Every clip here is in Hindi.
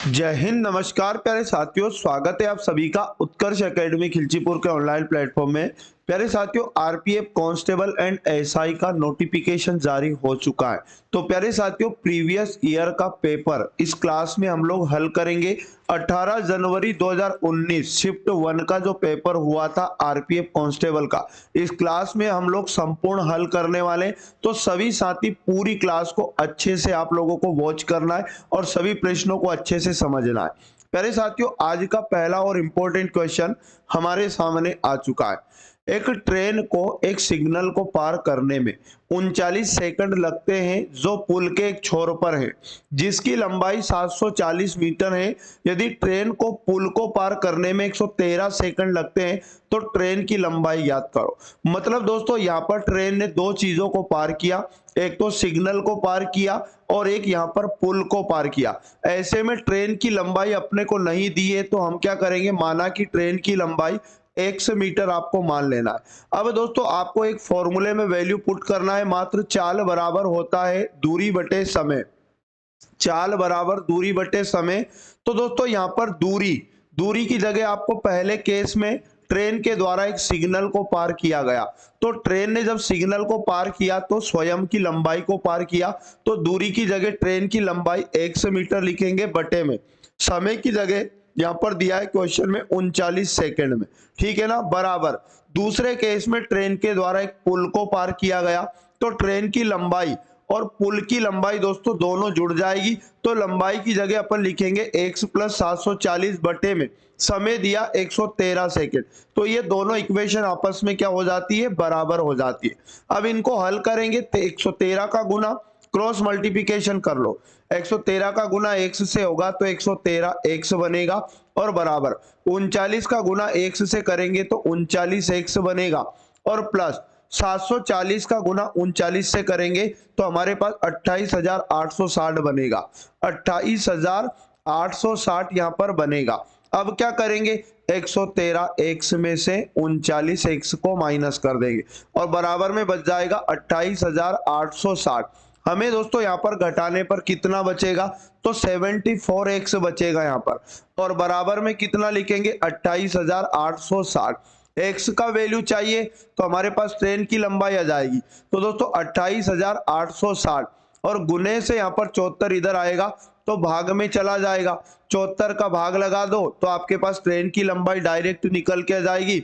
जय हिंद, नमस्कार प्यारे साथियों। स्वागत है आप सभी का उत्कर्ष एकेडमी खिलचीपुर के ऑनलाइन प्लेटफॉर्म में। प्यारे साथियों, आरपीएफ कांस्टेबल एंड एसआई का नोटिफिकेशन जारी हो चुका है। तो प्यारे साथियों, प्रीवियस ईयर का पेपर इस क्लास में हम लोग हल करेंगे। 18 जनवरी 2019 शिफ्ट 1 का जो पेपर हुआ था आरपीएफ कांस्टेबल का, इस क्लास में हम लोग संपूर्ण हल करने वाले हैं। तो सभी साथी पूरी क्लास को अच्छे से आप लोगों को वॉच करना है और सभी प्रश्नों को अच्छे से समझना है। प्यारे साथियों, आज का पहला और इम्पोर्टेंट क्वेश्चन हमारे सामने आ चुका है। एक ट्रेन को एक सिग्नल को पार करने में 39 सेकंड लगते हैं, जो पुल के एक छोर पर है, जिसकी लंबाई 740 मीटर है। यदि ट्रेन को पुल को पार करने में 113 सेकंड लगते हैं तो ट्रेन की लंबाई ज्ञात करो। मतलब दोस्तों, यहाँ पर ट्रेन ने दो चीजों को पार किया, एक तो सिग्नल को पार किया और एक यहाँ पर पुल को पार किया। ऐसे में ट्रेन की लंबाई अपने को नहीं दी है, तो हम क्या करेंगे, माना कि ट्रेन की लंबाई 100 मीटर आपको मान लेना है। अब दोस्तों, आपको एक फॉर्मूले में वैल्यू पुट करना है। मात्र चाल बराबर होता है दूरी बटे समय। चाल बराबर दूरी बटे समय। तो दोस्तों, यहाँ पर दूरी दूरी की जगह आपको पहले केस में ट्रेन के द्वारा एक सिग्नल को पार किया गया, तो ट्रेन ने जब सिग्नल को पार किया तो स्वयं की लंबाई को पार किया। तो दूरी की जगह ट्रेन की लंबाई 100 मीटर लिखेंगे बटे में समय की जगह यहाँ पर दिया है क्वेश्चन में 39 सेकंड में। ठीक है ना, बराबर दूसरे केस में ट्रेन के द्वारा एक पुल को पार किया गया, तो ट्रेन की लंबाई और पुल की लंबाई दोस्तों दोनों जुड़ जाएगी। तो लंबाई की जगह अपन लिखेंगे x प्लस 740 बटे में समय दिया 113 सेकेंड। तो ये दोनों इक्वेशन आपस में क्या हो जाती है, बराबर हो जाती है। अब इनको हल करेंगे तो 113 का गुना क्रॉस मल्टीप्लिकेशन कर लो। 113 का गुना x से होगा तो 113 x बनेगा, और बराबर 39 का गुना x से करेंगे तो 39 x बनेगा, और प्लस 740 का गुना 39 से करेंगे तो हमारे पास 28,860 बनेगा। 28,860 यहाँ पर बनेगा। अब क्या करेंगे, 113 x में से 39 x को माइनस कर देंगे और बराबर में बच जाएगा 28,860। हमें दोस्तों यहाँ पर घटाने पर कितना बचेगा, तो 74x बचेगा यहाँ पर, और बराबर में कितना लिखेंगे, 28,860। x का वैल्यू चाहिए तो हमारे पास ट्रेन की लंबाई आ जाएगी। तो दोस्तों 28,860 और गुने से यहाँ पर 74 इधर आएगा तो भाग में चला जाएगा। 74 का भाग लगा दो तो आपके पास ट्रेन की लंबाई डायरेक्ट निकल के आ जाएगी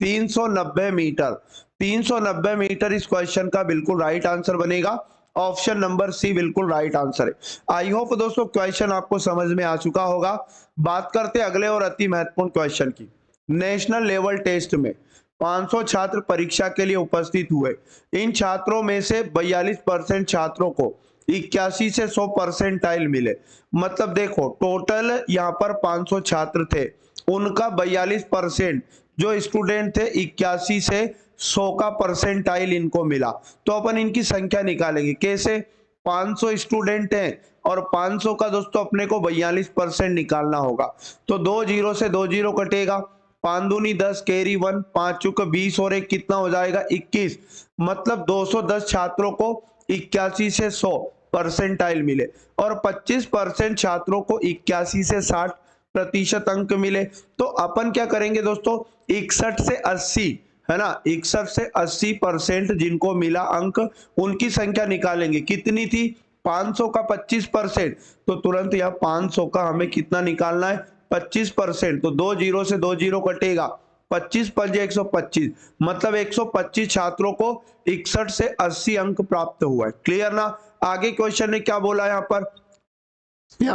390 मीटर। 390 मीटर इस क्वेश्चन का बिल्कुल राइट आंसर बनेगा। ऑप्शन नंबर सी बिल्कुल राइट आंसर है। आई होप दोस्तों क्वेश्चन आपको समझ में आ चुका होगा। बात करते अगले और अति महत्वपूर्ण क्वेश्चन की। नेशनल लेवल टेस्ट में 500 छात्र परीक्षा के लिए उपस्थित हुए। इन छात्रों में से 42% छात्रों को 81 से 100 परसेंटाइल मिले। मतलब देखो, टोटल यहाँ पर 500 छात्र थे, उनका 42% जो स्टूडेंट थे 81 से 100 का परसेंटाइल इनको मिला। तो अपन इनकी संख्या निकालेंगे कैसे, 500 स्टूडेंट हैं और 500 का दोस्तों अपने को 42% निकालना होगा। तो 2 जीरो से 2 जीरो कटेगा, 5 दूनी 10 कैरी 1, 5 चुका 20 और एक कितना हो जाएगा 21। मतलब 210 छात्रों को 81 से 100 परसेंटाइल मिले और 25% छात्रों को 81 से 60% अंक मिले। तो अपन क्या करेंगे दोस्तों, 61 से 80 है ना, 61 से 80% जिनको मिला अंक, उनकी संख्या निकालेंगे। कितनी थी, 500 का 25%, तो तुरंत यहाँ 500 का हमें कितना निकालना है, 25%। तो 2 जीरो से 2 जीरो कटेगा, 25 पंजे 125, मतलब 125 छात्रों को 61 से 80 अंक प्राप्त हुआ है। क्लियर ना। आगे क्वेश्चन ने क्या बोला, यहाँ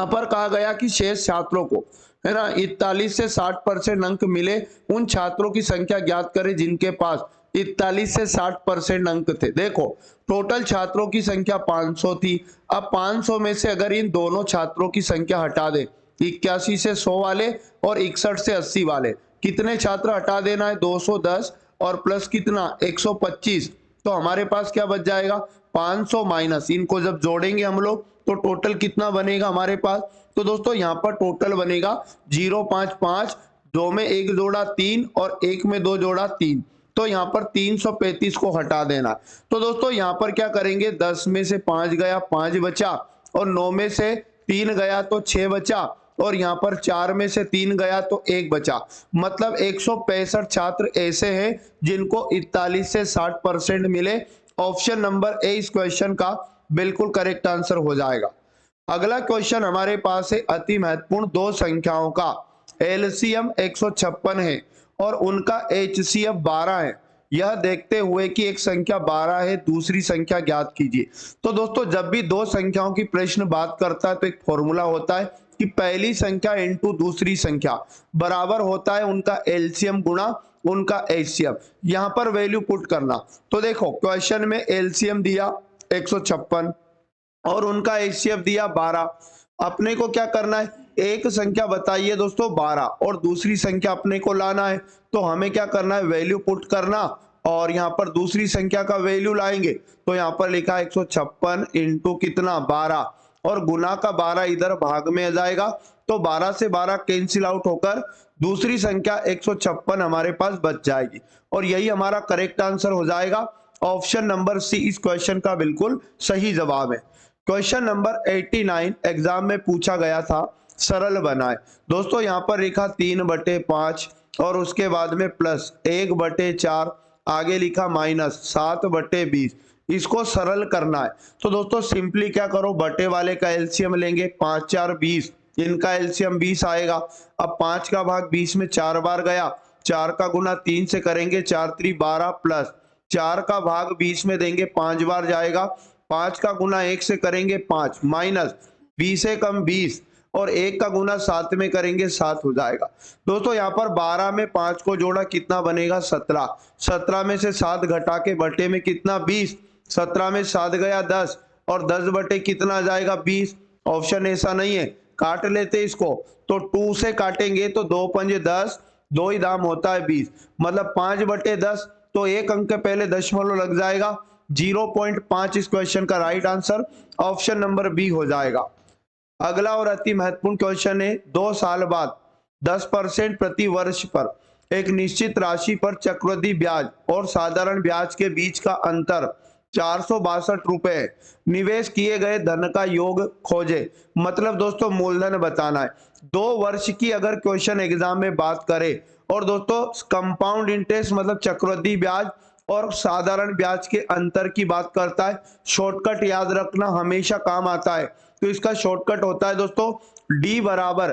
पर कहा गया कि शेष छात्रों को है ना 41 से 60% अंक मिले। उन छात्रों की संख्या ज्ञात करें जिनके पास 41 से 60% अंक थे। देखो, टोटल छात्रों की संख्या 500 थी। अब 500 में से अगर इन दोनों छात्रों की संख्या हटा दे, 81 से 100 वाले और 61 से 80 वाले, कितने छात्र हटा देना है, 210 और प्लस कितना 125। तो हमारे पास क्या बच जाएगा, 500 माइनस, इनको जब जोड़ेंगे हम लोग तो टोटल कितना बनेगा हमारे पास। तो दोस्तों यहाँ पर टोटल बनेगा 055, 2 में 1 जोड़ा 3 और 1 में 2 जोड़ा 3, तो यहाँ पर 335 को हटा देना। तो दोस्तों यहाँ पर क्या करेंगे, 10 में से 5 गया 5 बचा, और 9 में से 3 गया तो 6 बचा, और यहाँ पर 4 में से 3 गया तो 1 बचा, मतलब 165 छात्र ऐसे हैं जिनको 41 से 60% मिले। ऑप्शन नंबर ए इस क्वेश्चन का बिल्कुल करेक्ट आंसर हो जाएगा। अगला क्वेश्चन हमारे पास है अति महत्वपूर्ण, दो संख्याओं का एलसीएम 156 है और उनका एचसीएफ 12 है। यह देखते हुए कि एक संख्या 12 है, दूसरी संख्या ज्ञात कीजिए। तो दोस्तों जब भी दो संख्याओं की प्रश्न बात करता है तो एक फॉर्मूला होता है कि पहली संख्या इनटू दूसरी संख्या बराबर होता है उनका एलसीएम गुणा उनका एचसीएफ। यहाँ पर वैल्यू पुट करना, तो देखो क्वेश्चन में एलसीएम दिया 156 और उनका एचसीएफ दिया 12। अपने को क्या करना है, एक संख्या बताइए दोस्तों 12 और दूसरी संख्या अपने को लाना है, तो हमें क्या करना है, वैल्यू पुट करना और यहाँ पर दूसरी संख्या का वैल्यू लाएंगे। तो यहाँ पर लिखा 156 इंटू कितना 12 और गुना का 12 इधर भाग में आ जाएगा, तो 12 से 12 कैंसिल आउट होकर दूसरी संख्या 156 हमारे पास बच जाएगी और यही हमारा करेक्ट आंसर हो जाएगा। ऑप्शन नंबर सी इस क्वेश्चन का बिल्कुल सही जवाब है। क्वेश्चन नंबर 89 एग्जाम में पूछा गया था, सरल बनाए। दोस्तों यहाँ पर लिखा 3/5 और उसके बाद में प्लस 1/4, आगे लिखा माइनस 7/20, इसको सरल करना है। तो दोस्तों सिंपली क्या करो, बटे वाले का एलसीएम लेंगे, 5 4 20, इनका एलसीएम 20 आएगा। अब 5 का भाग 20 में 4 बार गया, 4 का गुना 3 से करेंगे, 4 3 12 प्लस 4 का भाग 20 में देंगे 5 बार जाएगा, 5 का गुना 1 से करेंगे 5 माइनस 20 से कम 20 और 1 का गुना 7 में करेंगे 7 हो जाएगा। दोस्तों यहाँ पर 12 में 5 को जोड़ा कितना बनेगा 17, 17 में से 7 घटा के बटे में कितना 20, 17 में 7 गया 10 और 10 बटे कितना आ जाएगा 20। ऑप्शन ऐसा नहीं है, काट लेते इसको, तो 2 से काटेंगे तो 2 पंजे 10, 2 ही दाम होता है 20, मतलब 5/10, तो एक अंक के पहले दशमलव लग जाएगा, 0.5 इस क्वेश्चन का right answer option number B हो जाएगा। अगला और अति महत्वपूर्ण क्वेश्चन है, 2 साल बाद 10% प्रति वर्ष पर एक निश्चित राशि पर चक्रवृद्धि ब्याज और साधारण ब्याज के बीच का अंतर 462 रुपए, निवेश किए गए धन का योग खोजे। मतलब दोस्तों मूलधन बताना है। 2 वर्ष की अगर क्वेश्चन एग्जाम में बात करें और दोस्तों कंपाउंड इंटरेस्ट मतलब चक्रवृद्धि ब्याज और साधारण ब्याज के अंतर की बात करता है, शॉर्टकट याद रखना हमेशा काम आता है। तो इसका शॉर्टकट होता है दोस्तों D बराबर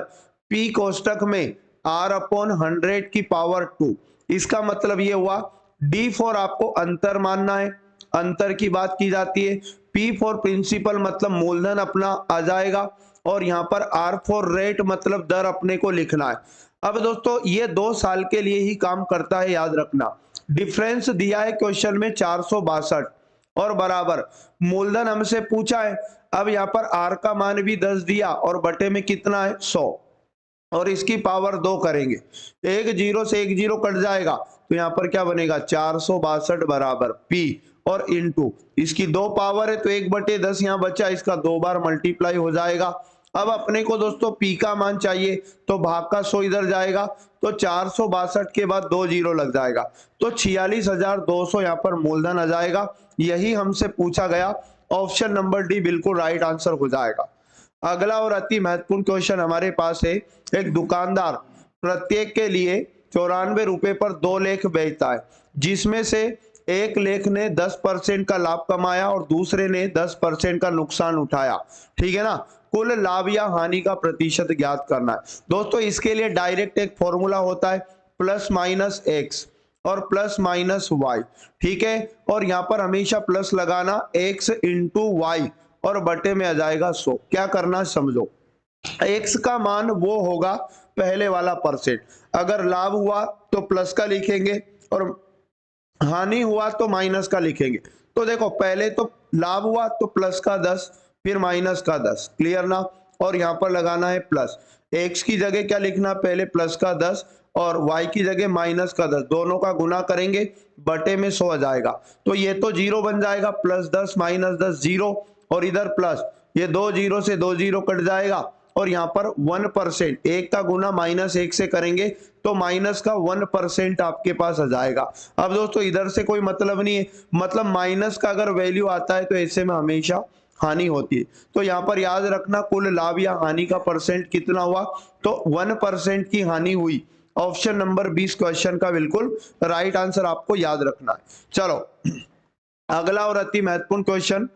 P कोष्टक में R/100 की पावर 2। इसका मतलब ये हुआ D फॉर आपको अंतर मानना है, अंतर की बात की जाती है, P फॉर प्रिंसिपल मतलब मूलधन अपना आ जाएगा और यहाँ पर R फॉर रेट मतलब दर अपने को लिखना है। अब दोस्तों ये 2 साल के लिए ही काम करता है, याद रखना। डिफरेंस दिया है क्वेश्चन में 462 और बराबर मूलधन हमसे पूछा है। अब यहाँ पर R का मान भी 10 दिया और बटे में कितना है 100 और इसकी पावर 2 करेंगे, 1 0 से 1 0 कट जाएगा, तो यहाँ पर क्या बनेगा 462 बराबर P और इंटू इसकी 2 पावर है तो 1/10 यहाँ बचा, इसका 2 बार मल्टीप्लाई हो जाएगा। अब अपने को दोस्तों P का मान चाहिए तो भाग का 100 इधर जाएगा, तो 462 के बाद 2 0 लग जाएगा, तो 46,200 यहाँ पर मूलधन आ जाएगा। यही हमसे पूछा गया, ऑप्शन नंबर डी बिल्कुल राइट आंसर हो जाएगा। अगला और अति महत्वपूर्ण क्वेश्चन हमारे पास है, एक दुकानदार प्रत्येक के लिए 94 रुपए पर 2 लेख बेचता है, जिसमें से एक लेख ने 10% का लाभ कमाया और दूसरे ने 10% का नुकसान उठाया, ठीक है ना। कुल लाभ या हानि का प्रतिशत ज्ञात करना है। दोस्तों इसके लिए डायरेक्ट एक फॉर्मूला होता है प्लस माइनस एक्स और प्लस माइनस वाई, ठीक है, और यहाँ पर हमेशा प्लस लगाना, x इंटू वाई और बटे में आ जाएगा 100। क्या करना समझो, x का मान वो होगा पहले वाला परसेंट, अगर लाभ हुआ तो प्लस का लिखेंगे और हानि हुआ तो माइनस का लिखेंगे। तो देखो पहले तो लाभ हुआ तो प्लस का 10 फिर माइनस का 10, क्लियर ना, और यहाँ पर लगाना है प्लस, x की जगह क्या लिखना, पहले प्लस का 10 और y की जगह माइनस का 10, दोनों का गुना करेंगे बटे में 100 आ जाएगा, तो ये तो 0 बन जाएगा, प्लस 10 माइनस 10 0 और इधर प्लस, ये 2 0 से 2 0 कट जाएगा और यहाँ पर 1%, 1 का गुना माइनस 1 से करेंगे तो माइनस का 1% आपके पास आ जाएगा। अब दोस्तों इधर से कोई मतलब नहीं है, मतलब माइनस का अगर वैल्यू आता है तो ऐसे में हमेशा हानि होती है। तो यहाँ पर याद रखना कुल लाभ या हानि का परसेंट कितना हुआ, तो 1% की हानि हुई। ऑप्शन नंबर 20 क्वेश्चन का बिल्कुल राइट आंसर आपको याद रखना है। चलो अगला और अति महत्वपूर्ण क्वेश्चन,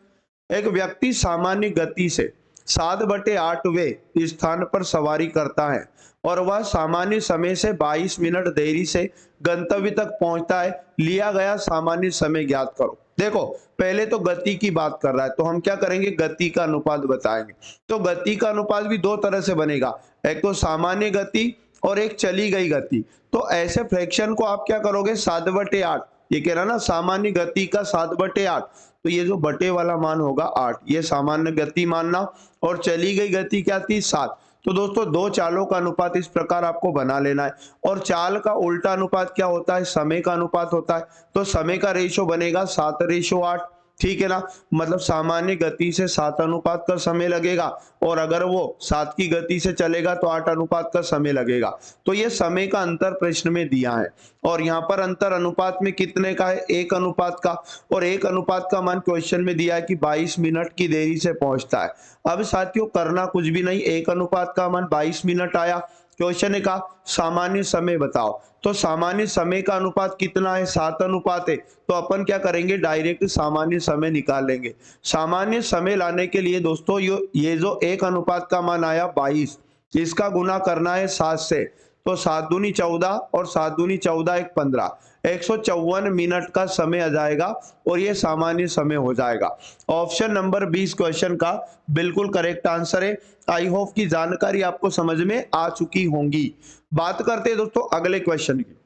एक व्यक्ति सामान्य गति से 7/8वें स्थान पर सवारी करता है और वह सामान्य समय से 22 मिनट देरी से गंतव्य तक पहुंचता है, लिया गया सामान्य समय ज्ञात करो। देखो पहले तो गति की बात कर रहा है, तो हम क्या करेंगे, गति का अनुपात बताएंगे। तो गति का अनुपात भी दो तरह से बनेगा, एक तो सामान्य गति और एक चली गई गति। तो ऐसे फ्रैक्शन को आप क्या करोगे, 7/8, ये कह रहा ना सामान्य गति का 7/8, तो ये जो बटे वाला मान होगा 8, ये सामान्य गति मानना, और चली गई गति क्या थी, 7। तो दोस्तों दो चालों का अनुपात इस प्रकार आपको बना लेना है, और चाल का उल्टा अनुपात क्या होता है, समय का अनुपात होता है। तो समय का रेशो बनेगा 7/8, ठीक है ना, मतलब सामान्य गति से 7 अनुपात का समय लगेगा, और अगर वो 7 की गति से चलेगा तो 8 अनुपात का समय लगेगा। तो ये समय का अंतर प्रश्न में दिया है, और यहाँ पर अंतर अनुपात में कितने का है, 1 अनुपात का, और 1 अनुपात का मान क्वेश्चन में दिया है कि 22 मिनट की देरी से पहुंचता है। अब साथियों करना कुछ भी नहीं, 1 अनुपात का मान 22 मिनट आया, क्वेश्चन ने कहा सामान्य समय बताओ, तो सामान्य समय का अनुपात कितना है, 7 अनुपात है। तो अपन क्या करेंगे, डायरेक्ट सामान्य समय निकाल लेंगे। सामान्य समय लाने के लिए दोस्तों ये जो 1 अनुपात का मान आया 22, इसका गुना करना है 7 से, तो 7 दूनी 14 और 7 दूनी 14 1 15, 154 मिनट का समय आ जाएगा, और ये सामान्य समय हो जाएगा। ऑप्शन नंबर 20 क्वेश्चन का बिल्कुल करेक्ट आंसर है। आई होप की जानकारी आपको समझ में आ चुकी होंगी। बात करते हैं दोस्तों अगले क्वेश्चन की।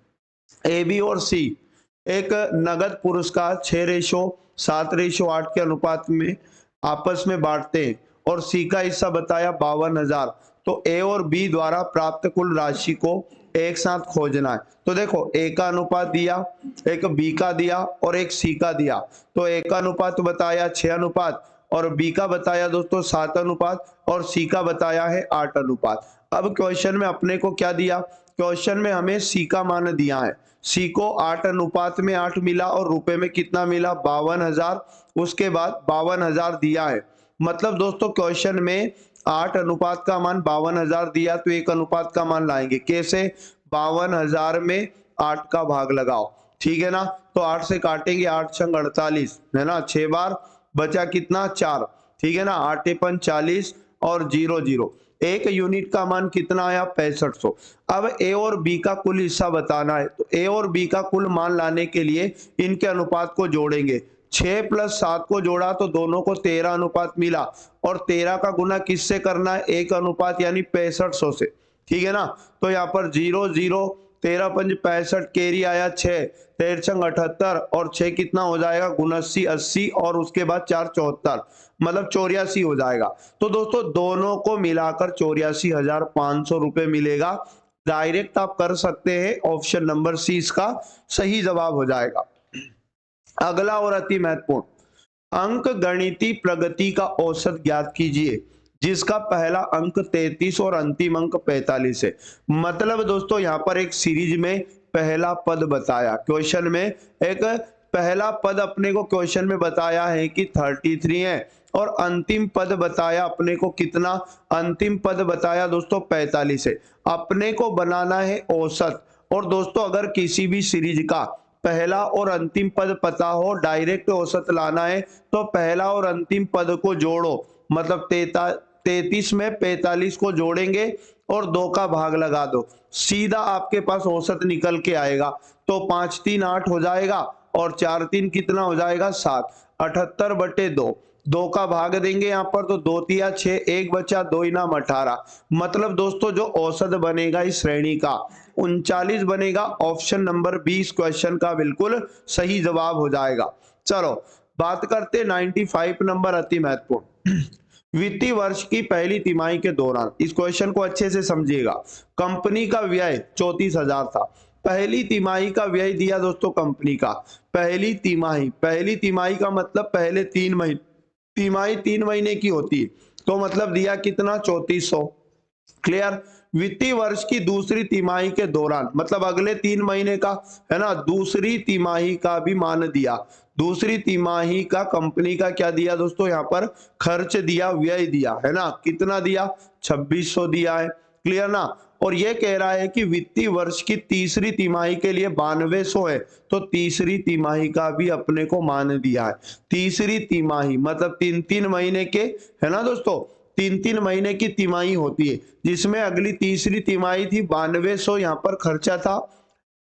ए, बी और सी एक नगद पुरस्कार 6:7:8 के अनुपात में आपस में बांटते हैं, और सी का हिस्सा बताया 52,000। तो ए और बी द्वारा प्राप्त कुल राशि को एक साथ खोजना है। तो देखो ए का अनुपात दिया, एक बी का दिया और एक सी का दिया। तो ए का अनुपात बताया 6 अनुपात, और बी का बताया दोस्तों 7 अनुपात, और सी का बताया है 8 अनुपात। अब क्वेश्चन में अपने को क्या दिया, क्वेश्चन में हमें सी का मान दिया है, सी को 8 अनुपात में 8 मिला, और रुपए में कितना मिला, 52,000। उसके बाद 52,000 दिया है, मतलब दोस्तों क्वेश्चन में 8 अनुपात का मान 52,000 दिया, तो 1 अनुपात का मान लाएंगे कैसे, 52,000 में 8 का भाग लगाओ, ठीक है ना। तो 8 से काटेंगे, 8 छंग 48 है ना, 6 बार बचा कितना, 4, ठीक है ना, 8 5 40 और 0 0, 1 यूनिट का मान कितना आया, 6500। अब ए और बी का कुल हिस्सा बताना है, तो ए और बी का कुल मान लाने के लिए इनके अनुपात को जोड़ेंगे। 6 + 7 को जोड़ा तो दोनों को 13 अनुपात मिला, और 13 का गुना किससे करना है, 1 अनुपात यानी 6500 से, ठीक है ना। तो यहाँ पर 0 0, 13 5 65, कैरी आया 6, 13 छंग 78, और 6 कितना हो जाएगा, 79 80, और उसके बाद 4 74, मतलब 84 हो जाएगा। तो दोस्तों दोनों को मिलाकर 84,500 रुपए मिलेगा। डायरेक्ट आप कर सकते हैं, ऑप्शन नंबर सी इसका सही जवाब हो जाएगा। अगला और अति महत्वपूर्ण, अंक गणितीय प्रगति का औसत ज्ञात कीजिए, जिसका पहला अंक 33 और अंतिम अंक 45 है। मतलब दोस्तों यहाँ पर एक सीरीज में पहला पद बताया, क्वेश्चन में एक पहला पद अपने को क्वेश्चन में बताया है कि 33 है, और अंतिम पद बताया अपने को कितना, अंतिम पद बताया दोस्तों 45 है। अपने को बनाना है औसत, और दोस्तों अगर किसी भी सीरीज का पहला और अंतिम पद पता हो, डायरेक्ट औसत लाना है, तो पहला और अंतिम पद को जोड़ो, मतलब 33 में 45 को जोड़ेंगे और 2 का भाग लगा दो, सीधा आपके पास औसत निकल के आएगा। तो 5 3 8 हो जाएगा, और 4 3 कितना हो जाएगा, 7, 78/2, 2 का भाग देंगे यहाँ पर, तो 2 तिया 6, 1 बचा, 2 इनाम 18। मतलब दोस्तों जो औसत बनेगा इस श्रेणी का 39 बनेगा। ऑप्शन नंबर 20 क्वेश्चन का बिल्कुल सही जवाब हो जाएगा। चलो बात करते 95 नंबर, अति महत्वपूर्ण, वित्तीय वर्ष की पहली तिमाही के दौरान, इस क्वेश्चन को अच्छे से समझिएगा, कंपनी का व्यय 34,000 था। पहली तिमाही का व्यय दिया दोस्तों कंपनी का, पहली तिमाही का मतलब पहले 3 महीने, तिमाही 3 महीने की होती है, तो मतलब दिया कितना, 3400। क्लियर। वित्तीय वर्ष की दूसरी तिमाही के दौरान, मतलब अगले 3 महीने का है ना, दूसरी तिमाही का भी मान दिया, दूसरी तिमाही का कंपनी का क्या दिया दोस्तों, यहाँ पर खर्च दिया, व्यय दिया है ना, कितना दिया, 2600 दिया है। क्लियर ना। और ये कह रहा है कि वित्तीय वर्ष की तीसरी तिमाही के लिए 9200 है, तो तीसरी तिमाही का भी अपने को मान दिया है। तीसरी तिमाही मतलब 3-3 महीने के, है ना दोस्तों, 3-3 महीने की तिमाही होती है, जिसमें अगली तीसरी तिमाही थी, 9200 यहाँ पर खर्चा था।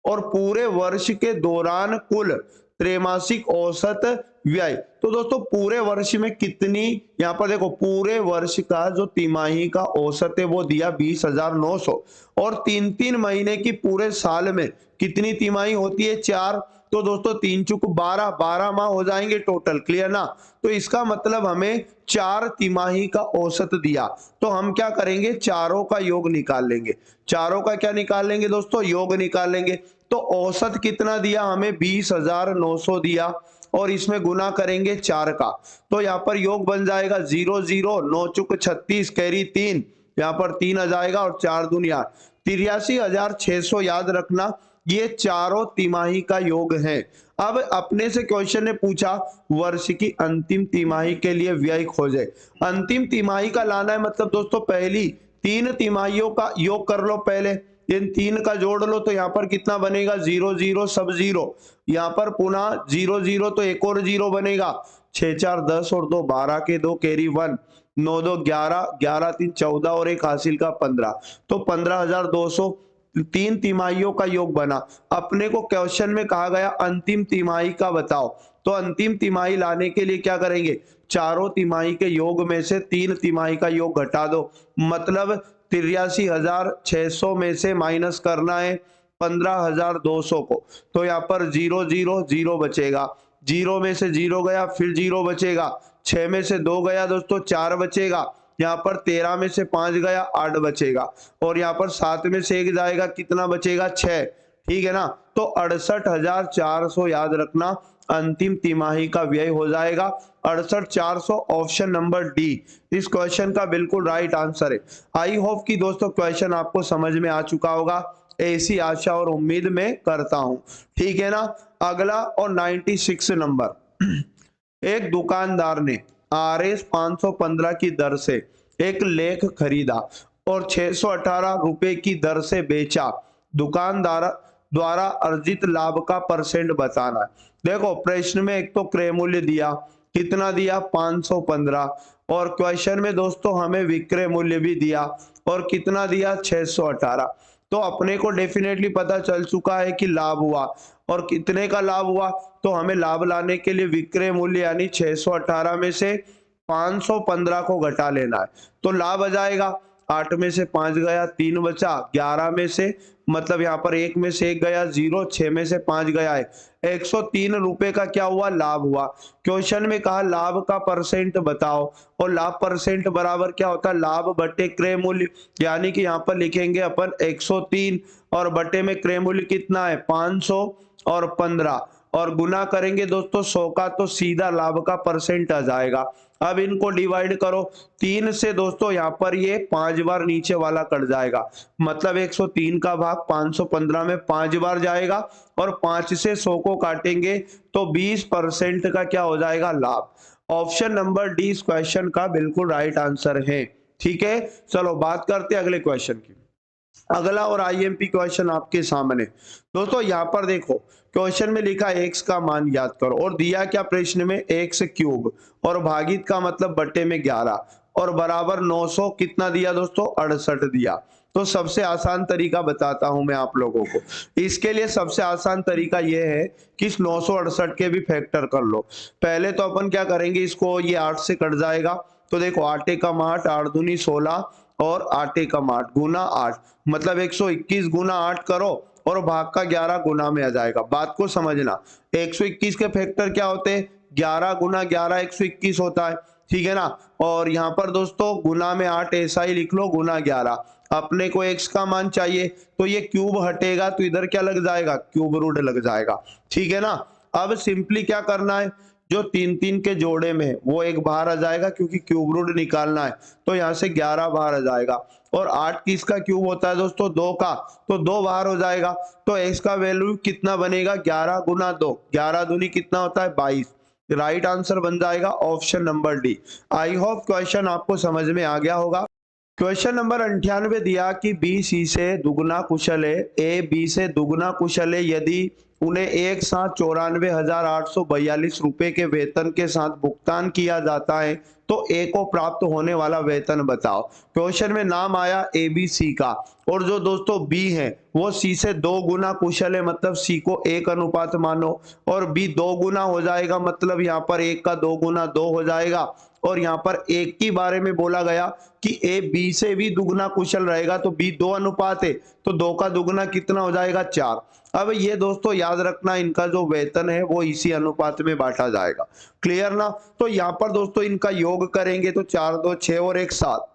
और पूरे वर्ष के दौरान कुल त्रैमासिक औसत व्यय, तो दोस्तों पूरे वर्ष में कितनी, यहाँ पर देखो पूरे वर्ष का जो तिमाही का औसत है वो दिया 20,900, और 3-3 महीने की पूरे साल में कितनी तिमाही होती है, 4, तो दोस्तों 3 चुक 12, 12 माह हो जाएंगे टोटल। क्लियर ना। तो इसका मतलब हमें 4 तिमाही का औसत दिया, तो हम क्या करेंगे, चारों का योग निकाल लेंगे। चारों का क्या निकाल लेंगे दोस्तों, योग निकाल लेंगे। तो औसत कितना दिया हमें, 20,900 दिया, और इसमें गुना करेंगे 4 का, तो यहाँ पर योग बन जाएगा 0 0 9 चुक 36 कैरी 3, यहाँ पर 3 आ जाएगा, और 4 दूनी 8, 83,600 याद रखना, ये चारों तिमाही का योग है। अब अपने से क्वेश्चन ने पूछा वर्ष की अंतिम तिमाही के लिए व्यय खोजे। अंतिम तिमाही का लाना है, मतलब दोस्तों पहली 3 तिमाहियों का योग कर लो, पहले इन 3 का जोड़ लो, तो यहाँ पर कितना बनेगा, 0 0 सब 0, यहाँ पर पुनः 0 0, तो एक और 0 बनेगा, 6 4 10 और 2 12 के 2 कैरी 1, 9 2 11, 11 3 14 और एक हासिल का 15, तो 15,200 3 तिमाहियों का योग बना। अपने को क्वेश्चन में कहा गया अंतिम तिमाही का बताओ, तो अंतिम तिमाही लाने के लिए क्या करेंगे, चारों तिमाही के योग में से 3 तिमाही का योग घटा दो, मतलब 83,600 में से माइनस करना है 15,200 को, तो यहाँ पर 0 0 0 बचेगा, 0 में से 0 गया, फिर 0 बचेगा, 6 में से 2 गया दोस्तों, 4 बचेगा, यहाँ पर 13 में से 5 गया, 8 बचेगा, और यहाँ पर 7 में से 1 जाएगा, कितना बचेगा, 6। ठीक है ना। तो 68,400 याद रखना अंतिम तिमाही का व्यय हो जाएगा, 68,400, ऑप्शन नंबर डी इस क्वेश्चन का बिल्कुल राइट आंसर है। आई होप कि दोस्तों क्वेश्चन आपको समझ में आ चुका होगा, ऐसी आशा और उम्मीद मैं करता हूं। ठीक है ना। अगला और 96 नंबर, एक दुकानदार ने RS 515 की दर से एक लेख खरीदा और 618 रुपए की दर से बेचा, दुकानदार द्वारा अर्जित लाभ का परसेंट बताना है। देखो प्रश्न में एक तो क्रय मूल्य दिया, कितना दिया, 515, और क्वेश्चन में दोस्तों हमें विक्रय मूल्य भी दिया, और कितना दिया, 618। तो अपने को डेफिनेटली पता चल चुका है कि लाभ हुआ, और कितने का लाभ हुआ, तो हमें लाभ लाने के लिए विक्रय मूल्य यानी 618 में से 515 को घटा लेना है, तो लाभ आ जाएगा, 8 में से 5 गया, 3 बचा, 11 में से मतलब यहाँ पर 1 में से 1 गया 0, 6 में से 5 गया है, 103 रुपए का क्या हुआ, लाभ हुआ। क्वेश्चन में कहा लाभ का परसेंट बताओ, और लाभ परसेंट बराबर क्या होता है, लाभ बटे क्रय मूल्य, यानी कि यहाँ पर लिखेंगे अपन 103, और बटे में क्रय मूल्य कितना है 515, और गुना करेंगे दोस्तों 100 का, तो सीधा लाभ का परसेंट आ जाएगा। अब इनको डिवाइड करो 3 से दोस्तों, यहाँ पर ये 5 बार नीचे वाला कट जाएगा, मतलब 103 का भाग 515 में 5 बार जाएगा, और 5 से 100 को काटेंगे तो 20% का क्या हो जाएगा, लाभ। ऑप्शन नंबर डी इस क्वेश्चन का बिल्कुल राइट आंसर है। ठीक है, चलो बात करते हैं अगले क्वेश्चन की। अगला और आईएमपी क्वेश्चन आपके सामने दोस्तों, यहाँ पर देखो क्वेश्चन में लिखा x का मान याद करो, और दिया क्या प्रश्न में, x क्यूब, और भागित का मतलब बट्टे में 11, और बराबर 900 कितना दिया दोस्तों, 68 दिया। तो सबसे आसान तरीका बताता हूं मैं आप लोगों को। इसके लिए सबसे आसान तरीका यह है कि इस 968 के भी फैक्टर कर लो। पहले तो अपन क्या करेंगे, इसको ये 8 से कट जाएगा, तो देखो 8 एकम 8, 8 दूनी 16, और 8 एकम 8 गुना 8, मतलब 121 गुना 8 करो, और भाग का 11 गुना में आ जाएगा। बात को समझना, 121 के फैक्टर क्या होते हैं, 11 गुना 11 121 होता है। ठीक है ना। और यहाँ पर दोस्तों गुना में 8 ऐसा ही लिख लो, गुना 11। अपने को x का मान चाहिए, तो ये क्यूब हटेगा तो इधर क्या लग जाएगा, क्यूब रूट लग जाएगा। ठीक है ना। अब सिंपली क्या करना है, जो 3-3 के जोड़े में वो एक बाहर आ जाएगा, क्योंकि क्यूब रूट निकालना है, तो यहाँ से 11 बाहर आ जाएगा। और 8 किसका क्यूब होता है दोस्तों, 2 का, तो 2 बाहर हो जाएगा। तो x का वैल्यू कितना बनेगा, 11 गुना 2, 11 दूनी कितना होता है 22। राइट आंसर बन जाएगा option number D. I hope question आपको समझ में आ गया होगा। क्वेश्चन नंबर 98 दिया कि बी सी से दुगना कुशल है, ए बी से दुगना कुशल है, यदि उन्हें एक साथ 94,842 रुपए के वेतन के साथ भुगतान किया जाता है तो ए को प्राप्त होने वाला वेतन बताओ। क्वेश्चन में नाम आया ए बी सी का, और जो दोस्तों बी है वो सी से 2 गुना कुशल है, मतलब सी को 1 अनुपात मानो, और बी 2 गुना हो जाएगा, मतलब यहाँ पर 1 का 2 गुना 2 हो जाएगा। और यहाँ पर एक के बारे में बोला गया कि ए बी से भी दुगना कुशल रहेगा, तो बी 2 अनुपात है, तो 2 का दुगना कितना हो जाएगा 4। अब ये दोस्तों याद रखना, इनका जो वेतन है वो इसी अनुपात में बांटा जाएगा। क्लियर ना। तो यहाँ पर दोस्तों इनका योग करेंगे तो 4 2 6 और 1 7,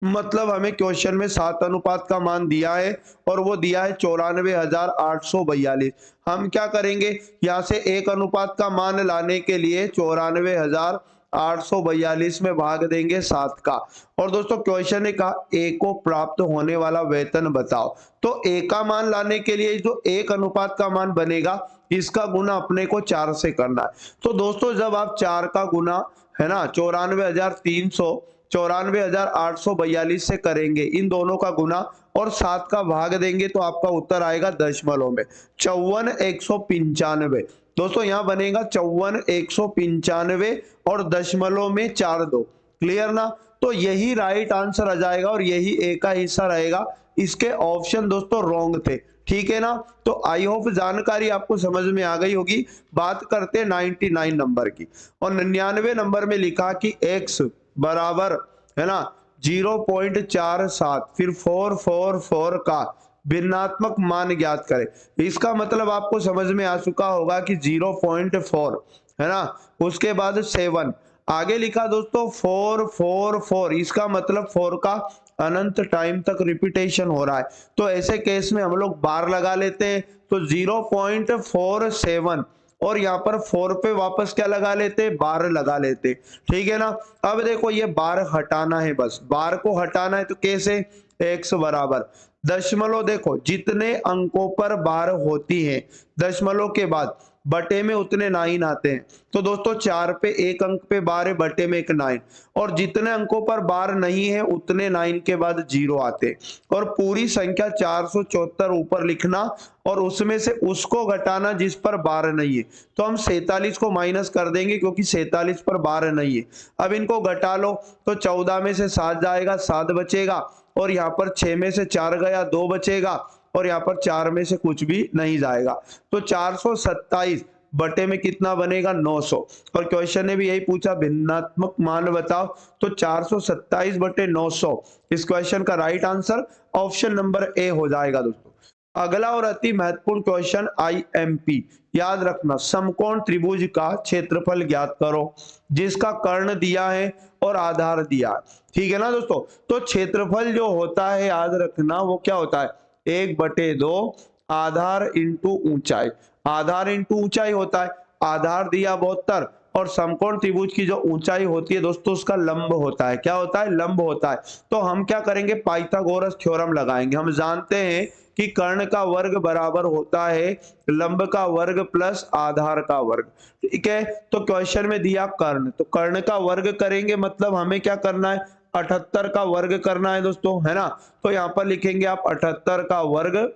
मतलब हमें क्वेश्चन में 7 अनुपात का मान दिया है और वो दिया है 94,842। हम क्या करेंगे, यहाँ से 1 अनुपात का मान लाने के लिए 94,842 में भाग देंगे 7 का। और दोस्तों क्वेश्चन ने कहा ए को प्राप्त होने वाला वेतन बताओ, तो ए का मान लाने के लिए जो 1 अनुपात का मान बनेगा इसका गुना अपने को 4 से करना है। तो दोस्तों जब आप 4 का गुना है ना 94,842 से करेंगे, इन दोनों का गुना और 7 का भाग देंगे तो आपका उत्तर आएगा दशमलव में 54,195। दोस्तों यहाँ बनेगा 54,195 और दशमलव में 4 2। क्लियर ना। तो यही राइट आंसर आ जाएगा और यही ए का हिस्सा रहेगा। इसके ऑप्शन दोस्तों रॉन्ग थे। ठीक है ना। तो आई होप जानकारी आपको समझ में आ गई होगी। बात करते हैं 99 नंबर की, और 99 नंबर में लिखा कि x बराबर है ना 0.47 फिर 444 का भिन्नात्मक मान ज्ञात करें। इसका मतलब आपको समझ में आ चुका होगा कि 0.4 है ना, उसके बाद 7 आगे लिखा दोस्तों 444, इसका मतलब 4 का अनंत टाइम तक रिपीटेशन हो रहा है। तो ऐसे केस में हम लोग बार लगा लेते हैं, तो 0.47 और यहाँ पर 4 पे वापस क्या लगा लेते, बार लगा लेते। ठीक है ना। अब देखो ये बार हटाना है, बस बार को हटाना है तो कैसे, x बराबर दशमलव, देखो जितने अंकों पर बार होती है दशमलव के बाद बटे में उतने 9 आते हैं। तो दोस्तों 4 पे 1 अंक पे बार है, बटे में 1 9, और जितने अंकों पर बार नहीं है उतने 9 के बाद 0 आते। और पूरी संख्या 474 ऊपर लिखना और उसमें से उसको घटाना जिस पर बार नहीं है। तो हम 47 को माइनस कर देंगे क्योंकि 47 पर बार नहीं है। अब इनको घटा लो तो 14 में से 7 जाएगा, 7 बचेगा, और यहाँ पर 6 में से 4 गया, 2 बचेगा, और यहाँ पर 4 में से कुछ भी नहीं जाएगा। तो 427 बटे में कितना बनेगा 900। और क्वेश्चन ने भी यही पूछा भिन्नात्मक मान बताओ, तो 427 बटे 900 इस क्वेश्चन का right answer option number A हो जाएगा। दोस्तों अगला और अति महत्वपूर्ण क्वेश्चन IMP, याद रखना समकोण त्रिभुज का क्षेत्रफल ज्ञात करो जिसका कर्ण दिया है और आधार दिया है। ठीक है ना दोस्तों। तो क्षेत्रफल जो होता है याद रखना वो क्या होता है, 1/2 आधार इंटू ऊंचाई, आधार इंटू ऊंचाई होता है। आधार दिया 72 और समकोण त्रिभुज की जो ऊंचाई होती है दोस्तों उसका लंब होता है। क्या होता है, लंब होता है। तो हम क्या करेंगे, पाइथागोरस थ्योरम लगाएंगे। हम जानते हैं कि कर्ण का वर्ग बराबर होता है लंब का वर्ग प्लस आधार का वर्ग। ठीक है। तो क्वेश्चन में दिया कर्ण, तो कर्ण का वर्ग करेंगे, मतलब हमें क्या करना है 78 का वर्ग करना है दोस्तों, है ना। तो यहाँ पर लिखेंगे आप 78 का वर्ग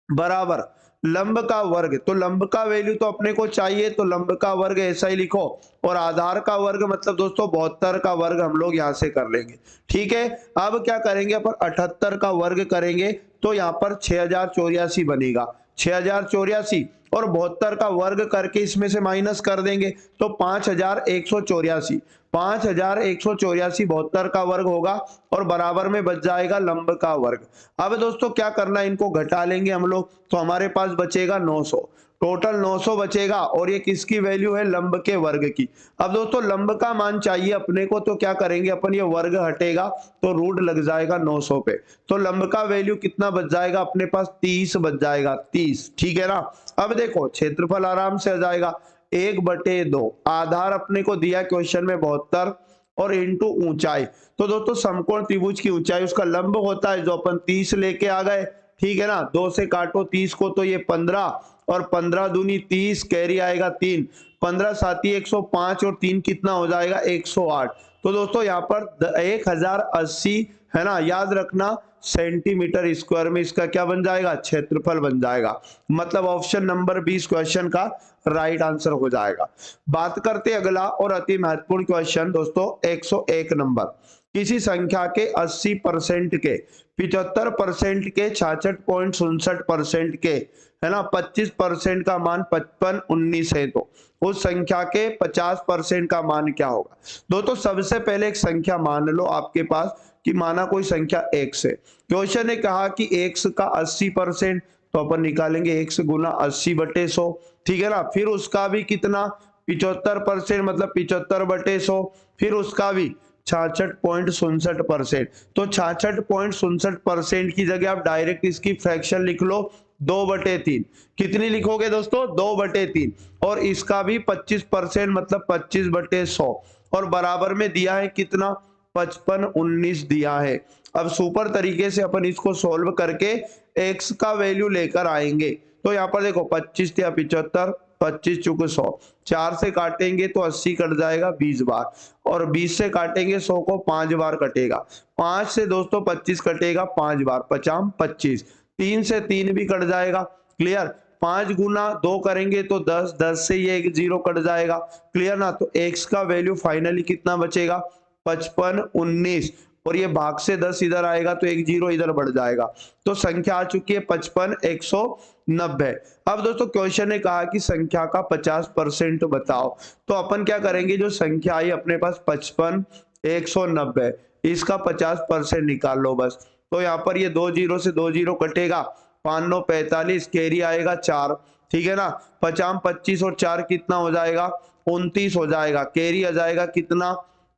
बराबर लंब का वर्ग, तो लंब का वैल्यू तो अपने को चाहिए, तो लंब का वर्ग ऐसा ही लिखो, और आधार का वर्ग मतलब दोस्तों 72 का वर्ग हम लोग यहाँ से कर लेंगे। ठीक है। अब क्या करेंगे अपन 78 का वर्ग करेंगे तो यहाँ पर 6084 बनेगा, 6084, और 72 का वर्ग करके इसमें से माइनस कर देंगे तो 5184, 5184 72 का वर्ग होगा, और बराबर में बच जाएगा लंब का वर्ग। अब दोस्तों क्या करना है, इनको घटा लेंगे हम लोग, तो हमारे पास बचेगा 900, टोटल 900 बचेगा, और ये किसकी वैल्यू है, लंब के वर्ग की। अब दोस्तों लंब का मान चाहिए अपने को, तो क्या करेंगे अपन, ये वर्ग हटेगा तो रूट लग जाएगा 900 पे, तो लंब का वैल्यू कितना बच जाएगा अपने पास, 30 बच जाएगा, 30। ठीक है ना। अब देखो क्षेत्रफल आराम से आ जाएगा 1/2, आधार अपने को दिया क्वेश्चन में 72, और इंटू ऊंचाई। तो दोस्तों समकोण त्रिभुज की ऊंचाई उसका लंब होता है जो अपन 30 लेके आ गए, ठीक है ना। 2 से काटो 30 को तो ये 15 और 15 दूनी 30, कैरी आएगा 3, 15 साथी 105 और 3 कितना हो जाएगा 108। तो दोस्तों यहाँ पर 1080 है ना, याद रखना सेंटीमीटर स्क्वायर में इसका क्या बन जाएगा, क्षेत्रफल बन जाएगा। मतलब ऑप्शन नंबर 20 क्वेश्चन का राइट आंसर हो जाएगा। बात करते अगला और अति महत्वपूर्ण क्वेश्चन दोस्तों 101 नंबर। किसी संख्या के 80% के, 75% के, 66.67% के, है ना, 25% का मान 55 19 है, तो उस संख्या के 50% का मान क्या होगा। दोस्तों सबसे पहले एक संख्या मान लो आपके पास कि माना कोई संख्या x है। क्वेश्चन ने कहा कि x का 80%, तो अपन निकालेंगे x गुना 80/100, ठीक है ना। फिर उसका भी कितना 75% मतलब 75/100, फिर उसका भी 66.67%। तो 66.67% की जगह आप डायरेक्ट इसकी फ्रैक्शन लिख लो 2/3। कितनी लिखोगे दोस्तों 2/3। और इसका भी 25% मतलब 25/100 और बराबर में दिया है कितना 55 19 दिया है। अब सुपर तरीके से अपन इसको सॉल्व करके x का वैल्यू लेकर आएंगे। तो यहाँ पर देखो 25 या 75, 25 चुक 100, 4 से काटेंगे तो 80 कट जाएगा 20 बार, और 20 से काटेंगे 100 को 5 बार कटेगा। 5 से दोस्तों 25 कटेगा 5 बार, 50 25, 3 से 3 भी कट जाएगा, क्लियर। 5 गुना 2 करेंगे तो 10, 10 से ये एक 0 कट जाएगा, क्लियर ना। तो x का वैल्यू फाइनली कितना बचेगा 55 19, और ये भाग से 10 इधर आएगा तो एक 0 इधर बढ़ जाएगा। तो संख्या आ चुकी है 55 190। अब दोस्तों क्वेश्चन ने कहा कि संख्या का 50% बताओ। तो अपन क्या करेंगे, जो संख्या आई अपने पास 55 190, इसका 50% निकाल लो बस। तो यहाँ पर ये 2 0 से 2 0 कटेगा, 5 9 45, कैरी आएगा 4, ठीक है ना। 50 25 और 4 कितना हो जाएगा 29 हो जाएगा, कैरी आ जाएगा कितना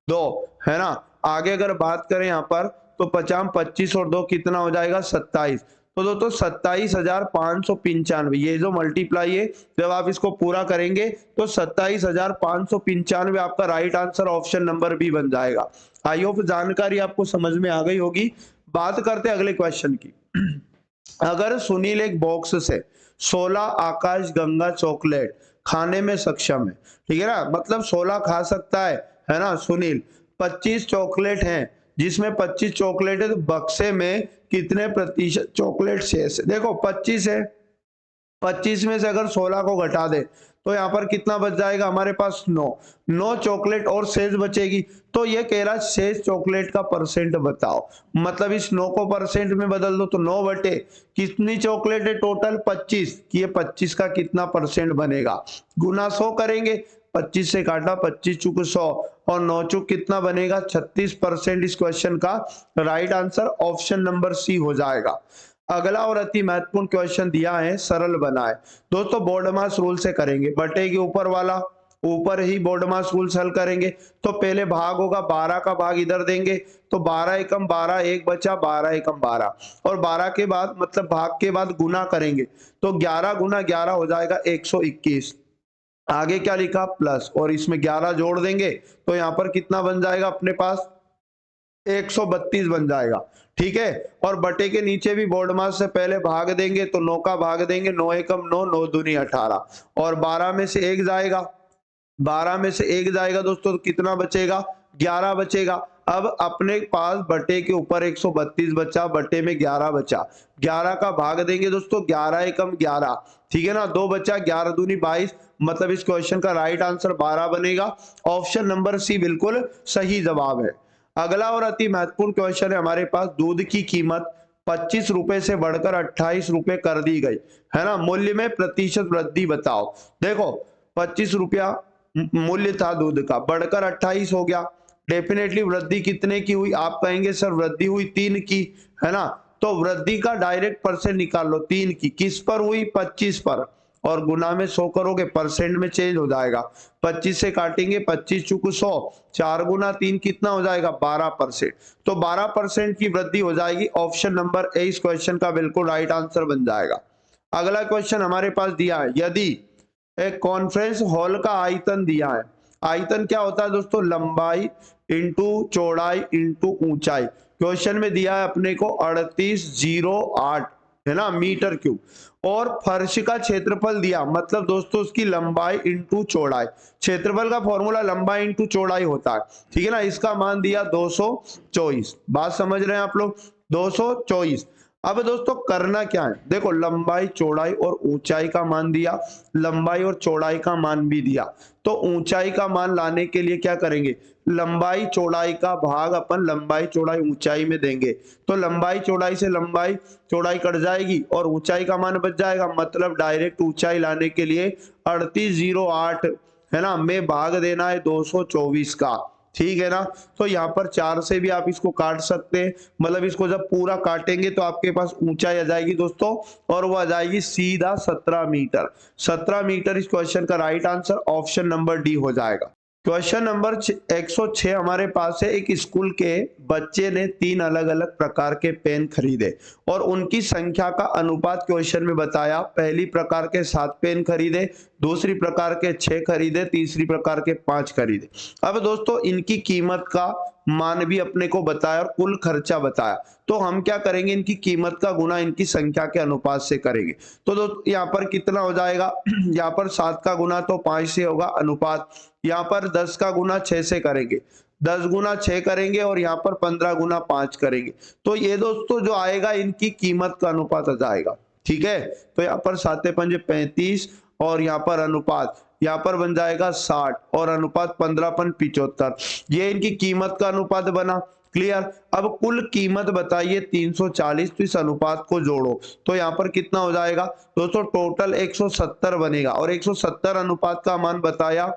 2, है ना। आगे अगर बात करें यहाँ पर तो 50 25 और 2 कितना हो जाएगा 27। तो दोस्तों 27,595, ये जो मल्टीप्लाई है जब आप इसको पूरा करेंगे तो 27,595 आपका right answer option number B बन जाएगा। आई होप जानकारी आपको समझ में आ गई होगी। बात करते हैं अगले क्वेश्चन की। अगर सुनील एक बॉक्स से 16 आकाश गंगा चॉकलेट खाने में सक्षम है, ठीक है ना, मतलब 16 खा सकता है ना सुनील। 25 चॉकलेट हैं, जिसमें 25 चॉकलेट है, तो बक्से में कितने प्रतिशत चॉकलेट शेष है। देखो 25 है, 25 में से अगर 16 को घटा दे तो यहाँ पर कितना बच जाएगा हमारे पास 9 चॉकलेट और शेष बचेगी। तो ये कह रहा शेष चॉकलेट का परसेंट बताओ। मतलब इस 9 को परसेंट में बदल दो तो 9 बटे कितनी चॉकलेट है टोटल 25, कि ये 25 का कितना परसेंट बनेगा, गुना 100 करेंगे। 25 से काटा 25 चुक 100 और 9 चुक कितना बनेगा 36%। इस क्वेश्चन का right answer option number C हो जाएगा। अगला और अति महत्वपूर्ण क्वेश्चन दिया है, सरल बनाए। दोस्तों बोर्डमास रूल से करेंगे, बटे के ऊपर वाला ऊपर ही बोर्डमास रूल हल करेंगे। तो पहले भाग होगा 12 का भाग इधर देंगे तो 12 एकम 12, एक बचा 12 एकम 12, और 12 के बाद मतलब भाग के बाद गुना करेंगे तो 11 गुना 11 हो जाएगा 121। आगे क्या लिखा प्लस, और इसमें 11 जोड़ देंगे तो यहाँ पर कितना बन जाएगा अपने पास 132 बन जाएगा, ठीक है। और बटे के नीचे भी बोर्ड मास से पहले भाग देंगे तो 9 का भाग देंगे, 9 एकम 9, 9 दूनी 18, और 12 में से 1 जाएगा, 12 में से 1 जाएगा दोस्तों तो कितना बचेगा 11 बचेगा। अब अपने पास बटे के ऊपर 132 बचा, बटे में 11 बचा, 11 का भाग देंगे दोस्तों 11 एकम 11, ठीक है ना, 2 बचा, 11 दूनी 22, मतलब इस क्वेश्चन का राइट आंसर 12 बनेगा। ऑप्शन नंबर सी बिल्कुल सही जवाब है। अगला और अति महत्वपूर्ण क्वेश्चन है हमारे पास, दूध की कीमत 25 रुपए से बढ़कर 28 रुपए कर दी गई, है ना, मूल्य में प्रतिशत वृद्धि बताओ। देखो 25 रुपया मूल्य था दूध का, बढ़कर 28 हो गया, डेफिनेटली वृद्धि कितने की हुई, आप कहेंगे सर वृद्धि हुई 3 की, है ना। तो वृद्धि का डायरेक्ट परसेंट निकाल लो, 3 की किस पर हुई 25 पर, और गुना में 100 करोगे परसेंट में चेंज हो जाएगा। 25 से काटेंगे 25 चुक 100, 4 गुना 3 कितना हो जाएगा 12%। तो 12% की वृद्धि हो जाएगी। ऑप्शन नंबर ए इस क्वेश्चन का बिल्कुल राइट आंसर बन जाएगा। अगला क्वेश्चन हमारे पास दिया है, यदि एक कॉन्फ्रेंस हॉल का आयतन दिया है, आयतन क्या होता है दोस्तों, लंबाई इंटू चौड़ाई इंटू ऊंचाई। क्वेश्चन में दिया है अपने को 3808 है ना मीटर क्यूब, और फर्श का क्षेत्रफल दिया, मतलब दोस्तों उसकी लंबाई इंटू चौड़ाई। क्षेत्रफल का फॉर्मूला लंबाई इंटू चौड़ाई होता है, ठीक है ना। इसका मान दिया 224। बात समझ रहे हैं आप लोग, 224। अब दोस्तों करना क्या है, देखो लंबाई चौड़ाई और ऊंचाई का मान दिया, लंबाई और चौड़ाई का मान भी दिया। तो ऊंचाई का मान लाने के लिए क्या करेंगे, लंबाई चौड़ाई का भाग अपन लंबाई चौड़ाई ऊंचाई में देंगे। तो लंबाई चौड़ाई से लंबाई चौड़ाई कट जाएगी और ऊंचाई का मान बच जाएगा, मतलब डायरेक्ट ऊंचाई लाने के लिए 3808 है ना में भाग देना है 224 का, ठीक है ना। तो यहाँ पर 4 से भी आप इसको काट सकते हैं, मतलब इसको जब पूरा काटेंगे तो आपके पास ऊंचाई आ जाएगी दोस्तों, और वो आ जाएगी सीधा 17 मीटर। 17 मीटर इस क्वेश्चन का right answer option number D हो जाएगा। क्वेश्चन नंबर 106 हमारे पास है। एक स्कूल के बच्चे ने 3 अलग अलग प्रकार के पेन खरीदे और उनकी संख्या का अनुपात क्वेश्चन में बताया। पहली प्रकार के 7 पेन खरीदे, दूसरी प्रकार के 6 खरीदे, तीसरी प्रकार के 5 खरीदे। अब दोस्तों इनकी कीमत का मान भी अपने को बताया और कुल खर्चा बताया। तो हम क्या करेंगे, इनकी कीमत का गुना इनकी संख्या के अनुपात से करेंगे। तो दोस्तों यहाँ पर कितना हो जाएगा, यहाँ पर 7 का गुना तो 5 से होगा अनुपात, यहाँ पर 10 का गुना 6 से करेंगे, 10 गुना 6 करेंगे और यहाँ पर 15 गुना 5 करेंगे। तो ये दोस्तों जो आएगा इनकी कीमत का अनुपात आ जाएगा, ठीक है। तो यहाँ पर 7 पंजे 35 और यहाँ पर अनुपात यहाँ पर बन जाएगा 60 और अनुपात 15 पन 75। ये इनकी कीमत का अनुपात बना, क्लियर। अब कुल कीमत बताइए 340, तो इस अनुपात को जोड़ो तो यहाँ पर कितना हो जाएगा दोस्तों, टोटल 170 बनेगा और 170 अनुपात का मान बताया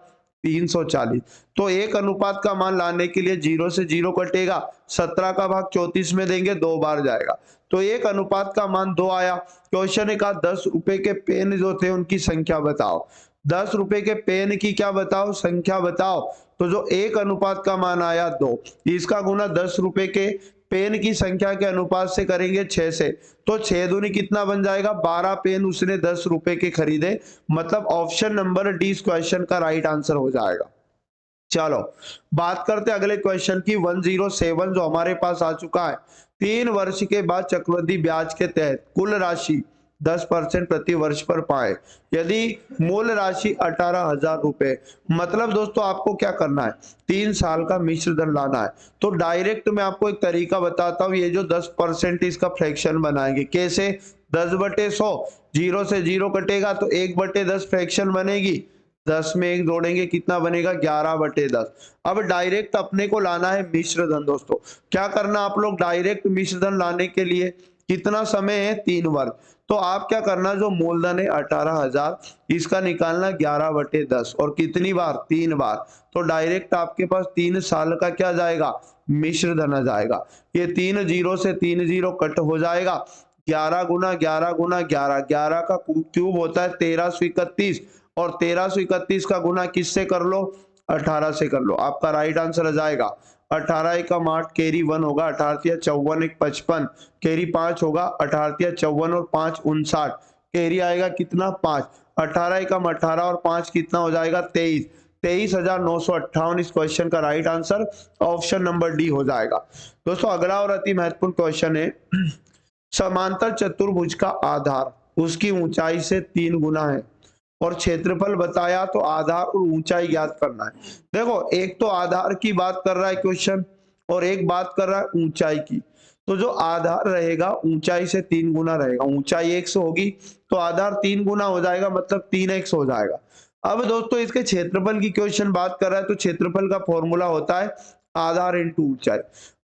340। तो एक अनुपात का मान लाने के लिए 0 से 0 कटेगा, 17 का भाग 34 में देंगे, 2 बार जाएगा। तो एक अनुपात का मान 2 आया। क्वेश्चन ने कहा 10 रुपए के पेन जो थे उनकी संख्या बताओ। 10 रुपए के पेन की क्या बताओ, संख्या बताओ। तो जो एक अनुपात का मान आया 2, इसका गुना 10 रुपए के पेन की संख्या के अनुपात से करेंगे 6 से, तो 6 दूनी कितना बन जाएगा, 12 पेन उसने 10 रुपए के खरीदे, मतलब ऑप्शन नंबर डी इस क्वेश्चन का राइट आंसर हो जाएगा। चलो बात करते हैं अगले क्वेश्चन की। 107 जो हमारे पास आ चुका है। 3 वर्ष के बाद चक्रवृद्धि ब्याज के तहत कुल राशि 10% प्रति वर्ष पर पाए यदि मूल राशि 18,000 रुपए। मतलब दोस्तों आपको क्या करना है, 3 साल का मिश्र धन लाना है। तो डायरेक्ट मैं आपको एक तरीका बताता हूँ, ये जो 10% इसका फ्रैक्शन बनाएंगे कैसे, 10/100, 0 से 0 कटेगा तो 1/10 फ्रैक्शन बनेगी, 10 में 1 जोड़ेंगे कितना बनेगा, 11/10। अब डायरेक्ट अपने को लाना है मिश्र धन। दोस्तों क्या करना आप लोग, डायरेक्ट मिश्र धन लाने के लिए कितना समय है, 3 वर्ष। तो आप क्या करना, जो मूलधन है 18,000, इसका निकालना 11/10 और कितनी बार, 3 बार। तो डायरेक्ट आपके पास 3 साल का क्या जाएगा, मिश्र धन आ जाएगा। ये 3 0 से 3 0 कट हो जाएगा, 11 गुना 11 गुना 11, 11 का क्यूब होता है 1331 और 1331 का गुना किससे कर लो, 18 से कर लो। आपका राइट आंसर आ जाएगा 18 एकम 8, कैरी 1 होगा, 18 54 1 55, कैरी 5 होगा, 18 54 और 5 59, कैरी आएगा कितना 5, 18 एकम 18 और 5 कितना हो जाएगा 23, 23,958 इस क्वेश्चन का right answer option number D हो जाएगा। दोस्तों अगला और अति महत्वपूर्ण क्वेश्चन है। समांतर चतुर्भुज का आधार उसकी ऊंचाई से 3 गुना है और क्षेत्रफल बताया, तो आधार और ऊंचाई ज्ञात करना है। देखो एक तो आधार की बात कर रहा है क्वेश्चन और एक बात कर रहा है ऊंचाई की। तो जो आधार रहेगा ऊंचाई से 3 गुना रहेगा, ऊंचाई 100 होगी तो आधार 3 गुना हो जाएगा, मतलब 3x हो जाएगा। अब दोस्तों इसके क्षेत्रफल की क्वेश्चन बात कर रहा है, तो क्षेत्रफल का फॉर्मूला होता है आधार इंटू ऊंचाई,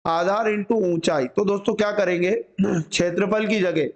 आधार इंटू ऊंचाई। तो दोस्तों क्या करेंगे, क्षेत्रफल की जगह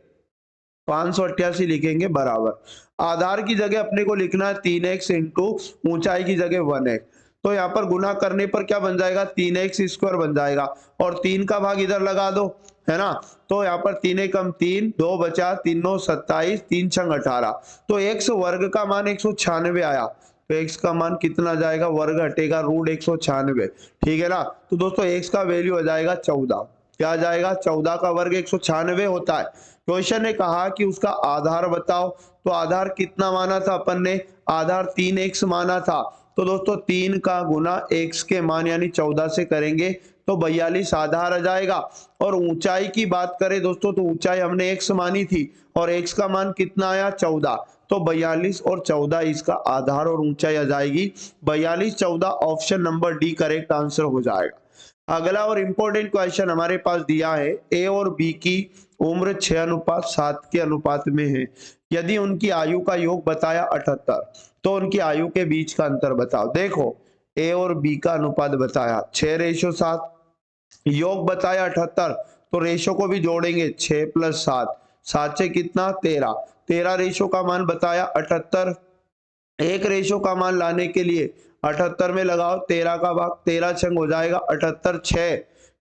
588 लिखेंगे बराबर, आधार की जगह अपने को लिखना है 3x इंटू ऊंचाई की जगह 1x। तो यहाँ पर गुना करने पर क्या बन जाएगा, 3x स्क्वायर बन जाएगा और 3 का भाग इधर लगा दो, है ना। तो यहाँ पर 3 एकम 3, 2 बचा, 3 9 27, 3 छंग 18। तो x वर्ग का मान 196 आया, तो x का मान कितना जाएगा, वर्ग हटेगा √196, ठीक है ना। तो दोस्तों x का वैल्यू हो जाएगा 14, क्या जाएगा, 14 का वर्ग 196 होता है। क्वेश्चन ने कहा कि उसका आधार बताओ, तो आधार कितना माना था अपन ने, आधार 3x माना था, तो दोस्तों 3 का गुना x के मान यानी 14 से करेंगे तो 42 आधार आ जाएगा। और ऊंचाई की बात करें दोस्तों तो ऊंचाई हमने x मानी थी और x का मान कितना आया 14, तो 42 और 14 इसका आधार और ऊंचाई आ जाएगी 42 14। Option number D correct answer हो जाएगा। अगला और इंपॉर्टेंट क्वेश्चन हमारे पास दिया है, ए और बी की उम्र 6:7 के अनुपात में है। यदि उनकी आयु का योग बताया 78 तो उनकी आयु के बीच का अंतर बताओ। देखो ए और बी का अनुपात बताया 6:7, योग बताया 78 तो रेशो को भी जोड़ेंगे 6 + 7, 7 से कितना 13, 13 रेशो का मान बताया 78। एक रेशो का मान लाने के लिए 78 में लगाओ 13 का भाग, 13 छंग हो जाएगा 78 6।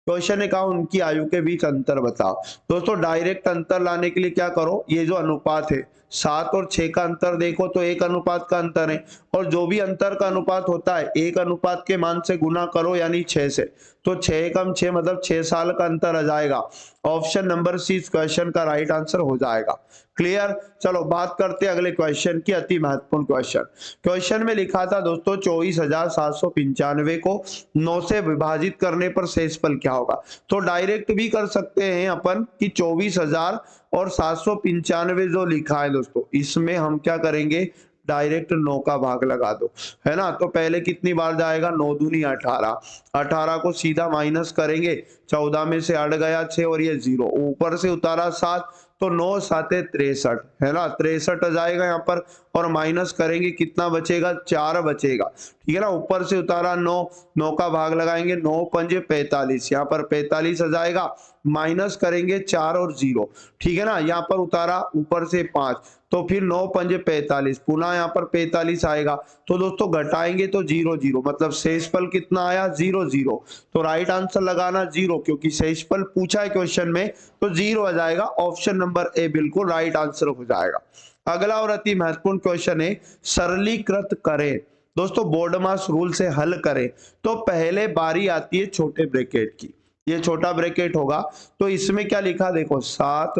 क्वेश्चन ने कहा उनकी आयु के बीच अंतर बताओ। दोस्तों डायरेक्ट अंतर लाने के लिए क्या करो, ये जो अनुपात है 7 और 6 का अंतर देखो तो 1 अनुपात का अंतर है, और जो भी अंतर का अनुपात होता है 1 अनुपात के मान से गुना करो यानी 6 से, तो 6 कम 6 मतलब 6 साल का अंतर आ जाएगा। ऑप्शन नंबर सी इस क्वेश्चन का राइट आंसर हो जाएगा। क्लियर। चलो बात करते हैं अगले क्वेश्चन की, अति महत्वपूर्ण क्वेश्चन। क्वेश्चन में लिखा था दोस्तों 24,795 को 9 से विभाजित करने पर शेषफल क्या होगा। तो डायरेक्ट भी कर सकते हैं अपन कि 24,795 जो लिखा है दोस्तों इसमें हम क्या करेंगे, डायरेक्ट 9 का भाग लगा दो, है ना। तो पहले कितनी बार जाएगा, 9 दूनी 18, 18 को सीधा माइनस करेंगे, 14 में से 8 गया 6 और ये 0, ऊपर से उतारा 7, तो 9 7 63, है ना, 63 आ जाएगा यहाँ पर, और माइनस करेंगे कितना बचेगा, 4 बचेगा, ठीक है ना। ऊपर से उतारा 9, 9 का भाग लगाएंगे, 9 पंजे 45, यहाँ पर 45 आ जाएगा, माइनस करेंगे 4 और 0, ठीक है ना। यहाँ पर उतारा ऊपर से 5, तो फिर 9 पंजे 45, पुनः यहाँ पर 45 आएगा, तो दोस्तों घटाएंगे तो 0 0, मतलब शेषफल कितना आया 0 0। तो राइट आंसर लगाना 0, क्योंकि शेषफल पूछा है क्वेश्चन में तो 0 आ जाएगा। ऑप्शन नंबर ए बिल्कुल राइट आंसर हो जाएगा। अगला और अति महत्वपूर्ण क्वेश्चन है, सरलीकृत करें। दोस्तों बोर्डमास रूल से हल करें तो पहले बारी आती है छोटे ब्रैकेट की, ये छोटा ब्रैकेट होगा, तो इसमें क्या लिखा देखो 7 -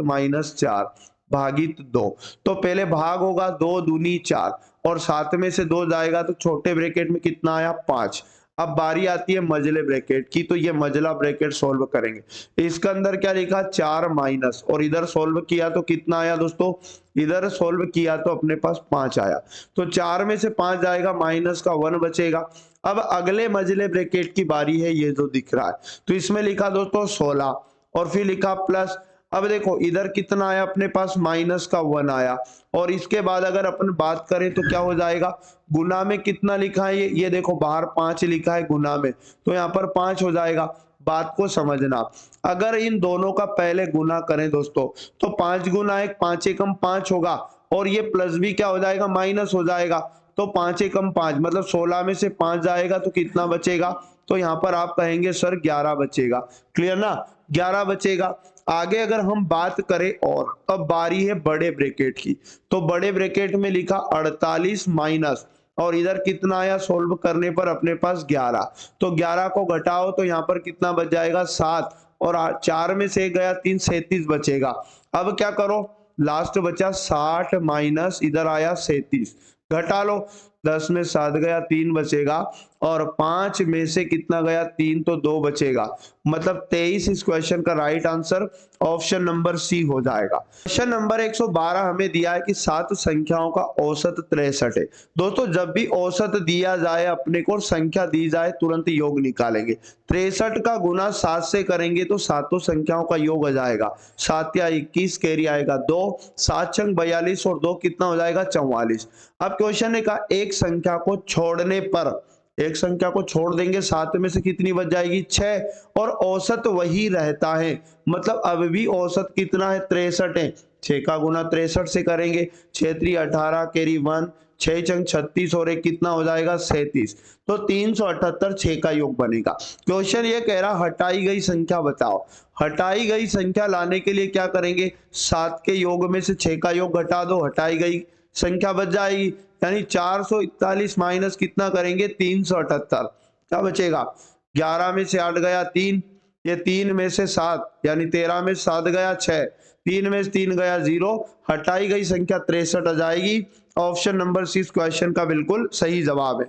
4 भागित 2, तो पहले भाग होगा 2 दूनी 4 और 7 में से 2 जाएगा तो छोटे ब्रैकेट में कितना आया 5। अब बारी आती है मझले ब्रैकेट की, तो ये मझला ब्रैकेट सोल्व करेंगे। इसके अंदर क्या लिखा 4 माइनस, और इधर सोल्व किया तो कितना आया दोस्तों, इधर सोल्व किया तो अपने पास 5 आया, तो 4 में से 5 जाएगा, माइनस का 1 बचेगा। अब अगले मझले ब्रैकेट की बारी है, ये जो दिख रहा है, तो इसमें लिखा दोस्तों 16 और फिर लिखा प्लस। अब देखो इधर कितना आया अपने पास, माइनस का 1 आया, और इसके बाद अगर अपन बात करें तो क्या हो जाएगा, गुना में कितना लिखा है, ये देखो बाहर 5 लिखा है गुना में, तो यहाँ पर 5 हो जाएगा। बात को समझना, अगर इन दोनों का पहले गुना करें दोस्तों तो 5 गुना 1 5 एकम 5 होगा, और ये प्लस भी क्या हो जाएगा, माइनस हो जाएगा, तो 5 एकम 5 मतलब 16 में से 5 जाएगा तो कितना बचेगा, तो यहाँ पर आप कहेंगे सर 11 बचेगा। क्लियर ना, 11 बचेगा। आगे अगर हम बात करें, और अब बारी है बड़े ब्रैकेट की, तो बड़े ब्रैकेट में लिखा 48 माइनस, और इधर कितना आया सोल्व करने पर अपने पास 11, तो 11 को घटाओ तो यहाँ पर कितना बच जाएगा 7, और 4 में से गया 3 37 बचेगा। अब क्या करो, लास्ट बचा 60 माइनस इधर आया 37, घटा लो, 10 में 7 गया 3 बचेगा, और 5 में से कितना गया 3, तो 2 बचेगा, मतलब 23 इस क्वेश्चन का right answer option number C हो जाएगा। क्वेश्चन नंबर 112 हमें दिया है कि 7 संख्याओं का औसत 63 है। दोस्तों जब भी औसत दिया जाए अपने को, संख्या दी जाए, तुरंत योग निकालेंगे। 63 का गुना 7 से करेंगे तो सातों संख्याओं का योग आ जाएगा, 7 या 21 कैरी आएगा 2, 7 छंग 42 और 2 कितना हो जाएगा 44। अब क्वेश्चन ने कहा एक संख्या को छोड़ने पर, एक संख्या को छोड़ देंगे 7 में से कितनी बच जाएगी 6, और औसत वही रहता है, मतलब अब भी औसत कितना है 63 है। 6 का गुना 63 से करेंगे, 6 3 18 कैरी 1, 6 छंग 36 और एक कितना हो जाएगा 37, तो 378 6 का योग बनेगा। क्वेश्चन ये कह रहा हटाई गई संख्या बताओ। हटाई गई संख्या लाने के लिए क्या करेंगे, 7 के योग में से 6 का योग घटा दो, हटाई गई संख्या बच जाएगी, यानी 441 माइनस कितना करेंगे 378, क्या बचेगा, 11 में से 8 गया 3, ये 3 में से 7 यानी 13 में 7 गया 6, 3 में से 3 गया 0, हटाई गई संख्या 63 आ जाएगी। ऑप्शन नंबर सी इस क्वेश्चन का बिल्कुल सही जवाब है।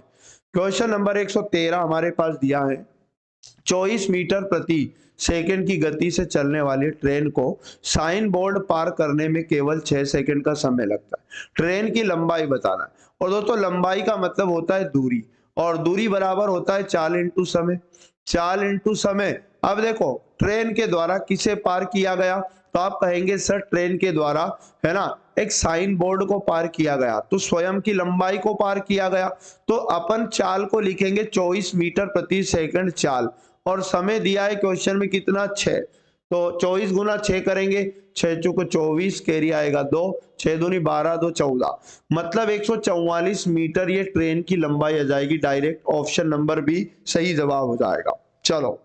क्वेश्चन नंबर 113 हमारे पास दिया है, 24 मीटर प्रति सेकंड की गति से चलने वाली ट्रेन को साइन बोर्ड पार करने में केवल 6 सेकंड का समय लगता है। ट्रेन की लंबाई बताना है। और दोस्तों लंबाई का मतलब होता है दूरी, और दूरी बराबर होता है चाल इंटू समय। चाल इंटू समय। अब देखो ट्रेन के द्वारा किसे पार किया गया, तो आप कहेंगे सर ट्रेन के द्वारा, है ना, एक साइन बोर्ड को पार किया गया, तो स्वयं की लंबाई को पार किया गया। तो अपन चाल को लिखेंगे 24 मीटर प्रति सेकंड चाल, और समय दिया है क्वेश्चन में कितना, 6। तो 24 गुना 6 करेंगे, 6 चौको 24, कैरी आएगा 2, 6 दूनी 12, 2 14, मतलब 144 मीटर ये ट्रेन की लंबाई आ जाएगी। डायरेक्ट ऑप्शन नंबर बी सही जवाब हो जाएगा। चलो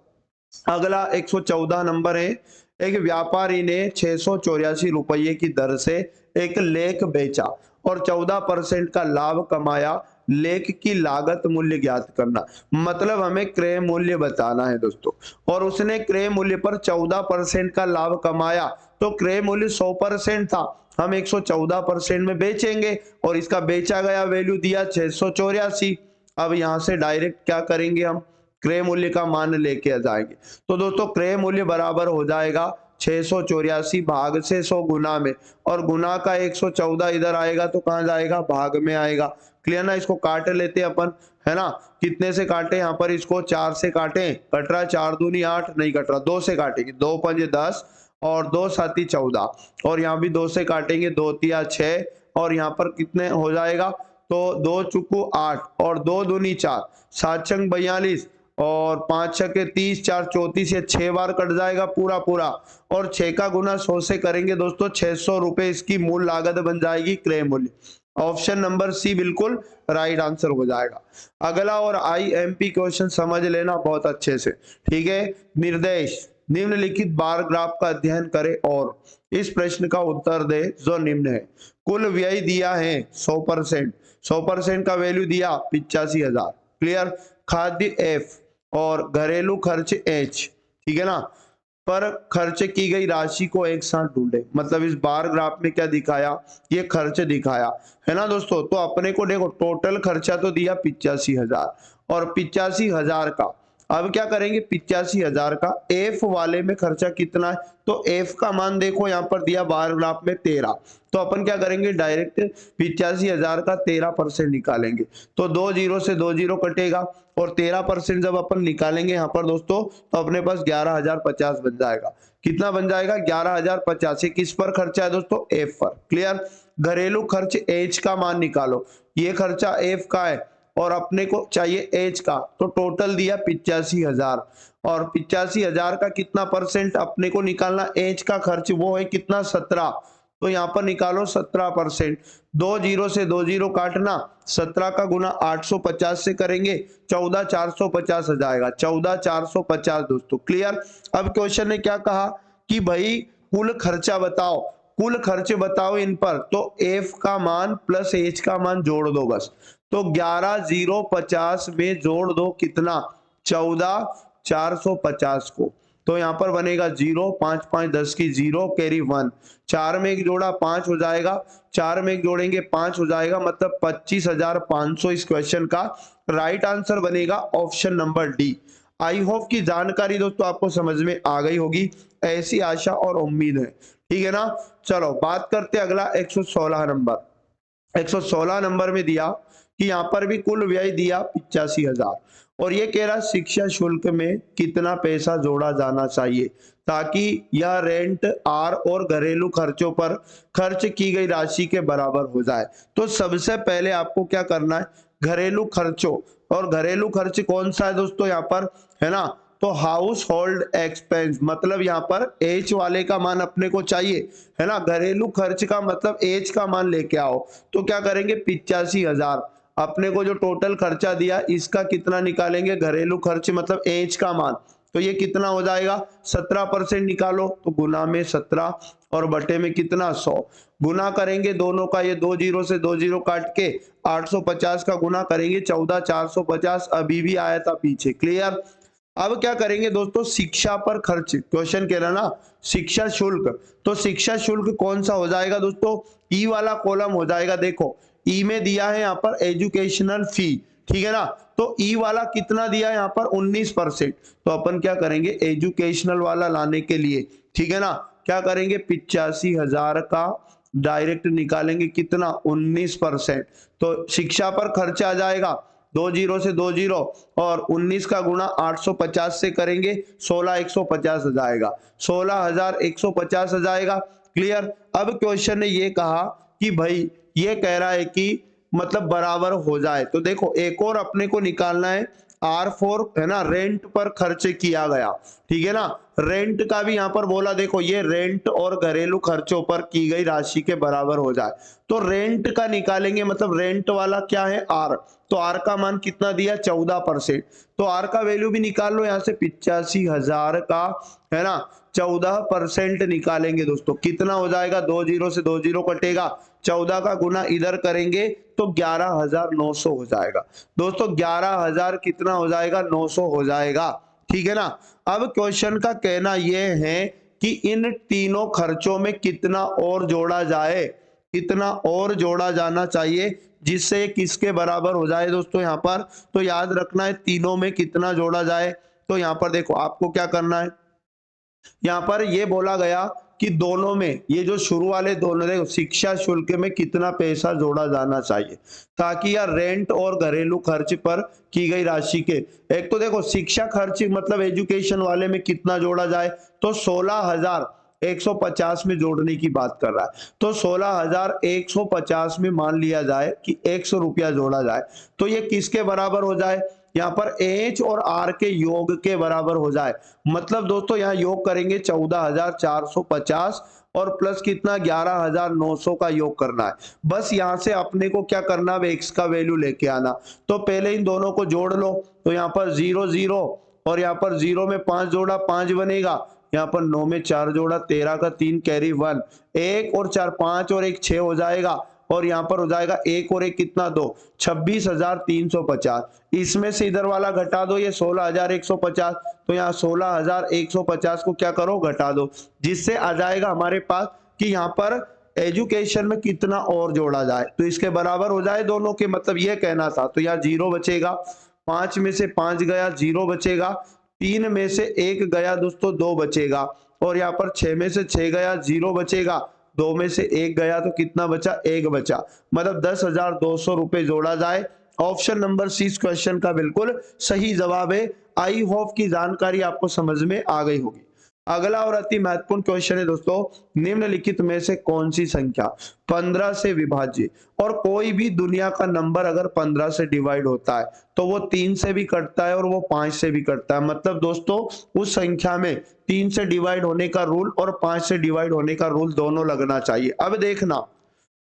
अगला 114 नंबर है, एक व्यापारी ने 684 रुपये की दर से एक लेख बेचा और 14% का लाभ कमाया। लेख की लागत मूल्य ज्ञात करना, मतलब हमें क्रय मूल्य बताना है दोस्तों। और उसने क्रय मूल्य पर 14% का लाभ कमाया, तो क्रय मूल्य 100% था, हम 114% में बेचेंगे, और इसका बेचा गया वैल्यू दिया 684। अब यहां से डायरेक्ट क्या करेंगे, हम क्रय मूल्य का मान लेके आ जाएंगे। तो दोस्तों क्रय मूल्य बराबर हो जाएगा 684 भाग से 100 गुना में, और गुना का 114 इधर आएगा तो कहां जाएगा, भाग में आएगा। क्लियर ना, इसको काट लेते अपन, है ना, कितने से काटे, यहाँ पर इसको 4 से काटे, कट रहा 4 दूनी 8, नहीं कट रहा, 2 से काटेंगे, 2 पंजे 10 और 2 साथी 14, और यहाँ भी 2 से काटेंगे, 2 तिया 6, और यहाँ पर कितने हो जाएगा, तो 2 चुकू 8 और 2 दूनी 4, 7 छंग 42 और 5 छके 30, 4 34, ये 6 बार कट जाएगा पूरा पूरा, और 6 का गुना 100 से करेंगे दोस्तों, 600 रुपए इसकी मूल लागत बन जाएगी, क्रय मूल्य। ऑप्शन नंबर सी बिल्कुल राइट आंसर हो जाएगा। अगला और आईएमपी क्वेश्चन समझ लेना बहुत अच्छे से, ठीक है। निर्देश, निम्नलिखित बार ग्राफ का अध्ययन करे और इस प्रश्न का उत्तर दे जो निम्न है। कुल व्यय दिया है 100%, 100% का वैल्यू दिया 85,000, क्लियर। खाद्य एफ और घरेलू खर्च एच, ठीक है ना, पर खर्च की गई राशि को एक साथ ढूंढे। मतलब इस बार ग्राफ में क्या दिखाया, ये खर्च दिखाया, है ना दोस्तों। तो अपने को देखो टोटल खर्चा तो दिया 85,000, और 85,000 का अब क्या करेंगे, 85,000 का एफ वाले में खर्चा कितना है, तो एफ का मान देखो यहाँ पर दिया बार ग्राफ में 13, तो अपन क्या करेंगे डायरेक्ट 85,000 का 13% निकालेंगे, तो 2 जीरो से 2 जीरो कटेगा, और 13% जब अपन निकालेंगे यहाँ पर दोस्तों, तो अपने पास 11,050 बन जाएगा। कितना बन जाएगा, 11,050। किस पर खर्चा है दोस्तों, एफ पर, क्लियर। घरेलू खर्च एच का मान निकालो, ये खर्चा एफ का है और अपने को चाहिए एच का, तो टोटल दिया 85,000, और 85,000 का कितना परसेंट अपने को निकालना, एच का खर्च वो है कितना, 17, तो यहाँ पर निकालो 17%। 2 जीरो से 2 जीरो काटना, 17 का गुना 850 से करेंगे, 14,450 आ जाएगा, 14,450 दोस्तों, क्लियर। अब क्वेश्चन ने क्या कहा कि भाई कुल खर्चा बताओ, कुल खर्च बताओ इन पर, तो एफ का मान प्लस एच का मान जोड़ दो बस, तो 11,050 में जोड़ दो कितना, 14,450 को, तो यहाँ पर बनेगा 0, 5 5 10 की 0, कैरी 1, 4 में एक जोड़ा 5 हो जाएगा, 4 में एक जोड़ेंगे 5 हो जाएगा, मतलब 25,500 इस क्वेश्चन का राइट आंसर बनेगा, option number D. I hope की जानकारी दोस्तों आपको समझ में आ गई होगी, ऐसी आशा और उम्मीद है, ठीक है ना। चलो बात करते अगला 116 नंबर। 116 नंबर में दिया कि यहाँ पर भी कुल व्यय दिया 85,000, और ये कह रहा शिक्षा शुल्क में कितना पैसा जोड़ा जाना चाहिए ताकि यह रेंट आर और घरेलू खर्चों पर खर्च की गई राशि के बराबर हो जाए। तो सबसे पहले आपको क्या करना है, घरेलू खर्चों, और घरेलू खर्च कौन सा है दोस्तों यहाँ पर, है ना, तो हाउस होल्ड एक्सपेंस, मतलब यहाँ पर एच वाले का मान अपने को चाहिए, है ना। घरेलू खर्च का मतलब एच का मान लेके आओ, तो क्या करेंगे 85,000, अपने को जो टोटल खर्चा दिया इसका कितना निकालेंगे, घरेलू खर्च मतलब एच का मान, तो ये कितना हो जाएगा, 17% निकालो, तो गुना में 17 और बटे में कितना 100, गुना करेंगे दोनों का, ये 2 जीरो से 2 जीरो काट के 850 का गुना करेंगे 14,450, अभी भी आया था पीछे, क्लियर। अब क्या करेंगे दोस्तों, शिक्षा पर खर्च, क्वेश्चन कह रहा ना शिक्षा शुल्क, तो शिक्षा शुल्क कौन सा हो जाएगा दोस्तों, ई वाला कॉलम हो जाएगा। देखो ई में दिया है यहाँ पर एजुकेशनल फी, ठीक है ना। तो ई वाला कितना दिया यहाँ पर 19%। तो अपन क्या करेंगे एजुकेशनल वाला लाने के लिए, ठीक है ना, क्या करेंगे 85,000 का डायरेक्ट निकालेंगे कितना 19%। तो शिक्षा पर खर्चा आ जाएगा 2 जीरो से 2 जीरो और 19 का गुणा 850 से करेंगे 16,150 आ जाएगा, 16,150 आ जाएगा। क्लियर। अब क्वेश्चन ने ये कहा कि भाई ये कह रहा है कि मतलब बराबर हो जाए, तो देखो एक और अपने को निकालना है R4 है ना, रेंट पर खर्च किया गया, ठीक है ना। रेंट का भी यहाँ पर बोला, देखो ये रेंट और घरेलू खर्चों पर की गई राशि के बराबर हो जाए। तो रेंट का निकालेंगे, मतलब रेंट वाला क्या है R, तो R का मान कितना दिया 14%। तो R का वैल्यू भी निकाल लो यहाँ से 85,000 का है ना 14% निकालेंगे दोस्तों, कितना हो जाएगा 2 जीरो से 2 जीरो कटेगा, 14 का गुना इधर करेंगे तो 11,900 हो जाएगा दोस्तों, 11,000 कितना हो जाएगा 900 हो जाएगा, ठीक है ना। अब क्वेश्चन का कहना यह है कि इन तीनों खर्चों में कितना और जोड़ा जाए, कितना और जोड़ा जाना चाहिए जिससे किसके बराबर हो जाए दोस्तों यहाँ पर। तो याद रखना है तीनों में कितना जोड़ा जाए। तो यहाँ पर देखो आपको क्या करना है, यहाँ पर ये बोला गया कि दोनों में, ये जो शुरू वाले दोनों, देखो शिक्षा शुल्क में कितना पैसा जोड़ा जाना चाहिए ताकि यार रेंट और घरेलू खर्च पर की गई राशि के, एक तो देखो शिक्षा खर्च मतलब एजुकेशन वाले में कितना जोड़ा जाए, तो 16,150 में जोड़ने की बात कर रहा है। तो 16,150 में मान लिया जाए कि 100 रुपया जोड़ा जाए, तो ये किसके बराबर हो जाए, यहाँ पर एच और आर के योग के बराबर हो जाए। मतलब दोस्तों यहाँ योग करेंगे 14,450 और प्लस कितना 11,900 का योग करना है। बस यहाँ से अपने को क्या करना है, एक्स का वैल्यू लेके आना। तो पहले इन दोनों को जोड़ लो, तो यहाँ पर 0 0 और यहाँ पर 0 में 5 जोड़ा 5 बनेगा, यहाँ पर 9 में 4 जोड़ा 13 का 3 कैरी 1, 1 और 4 5 और 1 6 हो जाएगा, और यहाँ पर हो जाएगा 1 और 1 कितना 2, 26,350। इसमें से इधर वाला घटा दो, ये 16,150, तो यहाँ 16,150 को क्या करो घटा दो, जिससे आ जाएगा हमारे पास कि यहाँ पर एजुकेशन में कितना और जोड़ा जाए, तो इसके बराबर हो जाए दोनों के, मतलब ये कहना था। तो यहाँ 0 बचेगा, 5 में से 5 गया 0 बचेगा, 3 में से 1 गया दोस्तों 2 बचेगा, और यहाँ पर 6 में से 6 गया 0 बचेगा, 2 में से 1 गया तो कितना बचा 1 बचा, मतलब 10,200 रुपए जोड़ा जाए। ऑप्शन नंबर सी इस क्वेश्चन का बिल्कुल सही जवाब है। आई होप की जानकारी आपको समझ में आ गई होगी। अगला और अति महत्वपूर्ण क्वेश्चन है दोस्तों, निम्नलिखित में से कौन सी संख्या 15 से विभाज्य, और कोई भी दुनिया का नंबर अगर 15 से डिवाइड होता है तो वो 3 से भी कटता है और वो 5 से भी कटता है। मतलब दोस्तों उस संख्या में 3 से डिवाइड होने का रूल और 5 से डिवाइड होने का रूल दोनों लगना चाहिए। अब देखना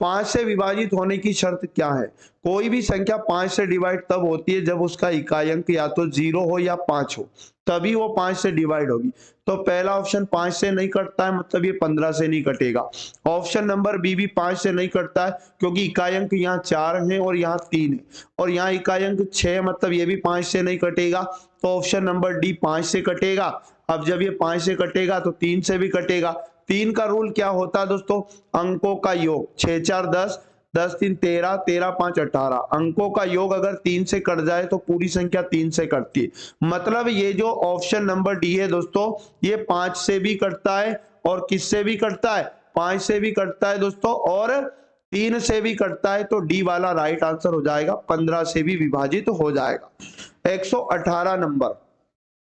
5 से विभाजित होने की शर्त क्या है, कोई भी संख्या 5 से डिवाइड तब होती है जब उसका इकाई अंक या तो 0 हो या 5 हो, तभी वो 5 से डिवाइड होगी। तो पहला ऑप्शन 5 से नहीं कटता है, मतलब ये 15 से नहीं कटेगा। ऑप्शन नंबर बी भी 5 से नहीं कटता है क्योंकि इकाई अंक यहाँ 4 है और यहाँ 3 है, और यहाँ इकाई अंक 6, मतलब ये भी 5 से नहीं कटेगा। तो ऑप्शन नंबर डी 5 से कटेगा। अब जब ये 5 से कटेगा तो 3 से भी कटेगा। 3 का रूल क्या होता है दोस्तों, अंकों का योग, 6 4 10, 10 3 13, 13 5 18, अंकों का योग अगर 3 से कट जाए तो पूरी संख्या 3 से कटती है। मतलब ये जो ऑप्शन नंबर डी है दोस्तों, ये 5 से भी कटता है और किससे भी कटता है, 5 से भी कटता है दोस्तों और 3 से भी कटता है। तो डी वाला राइट आंसर हो जाएगा, 15 से भी विभाजित हो जाएगा। 118 नंबर,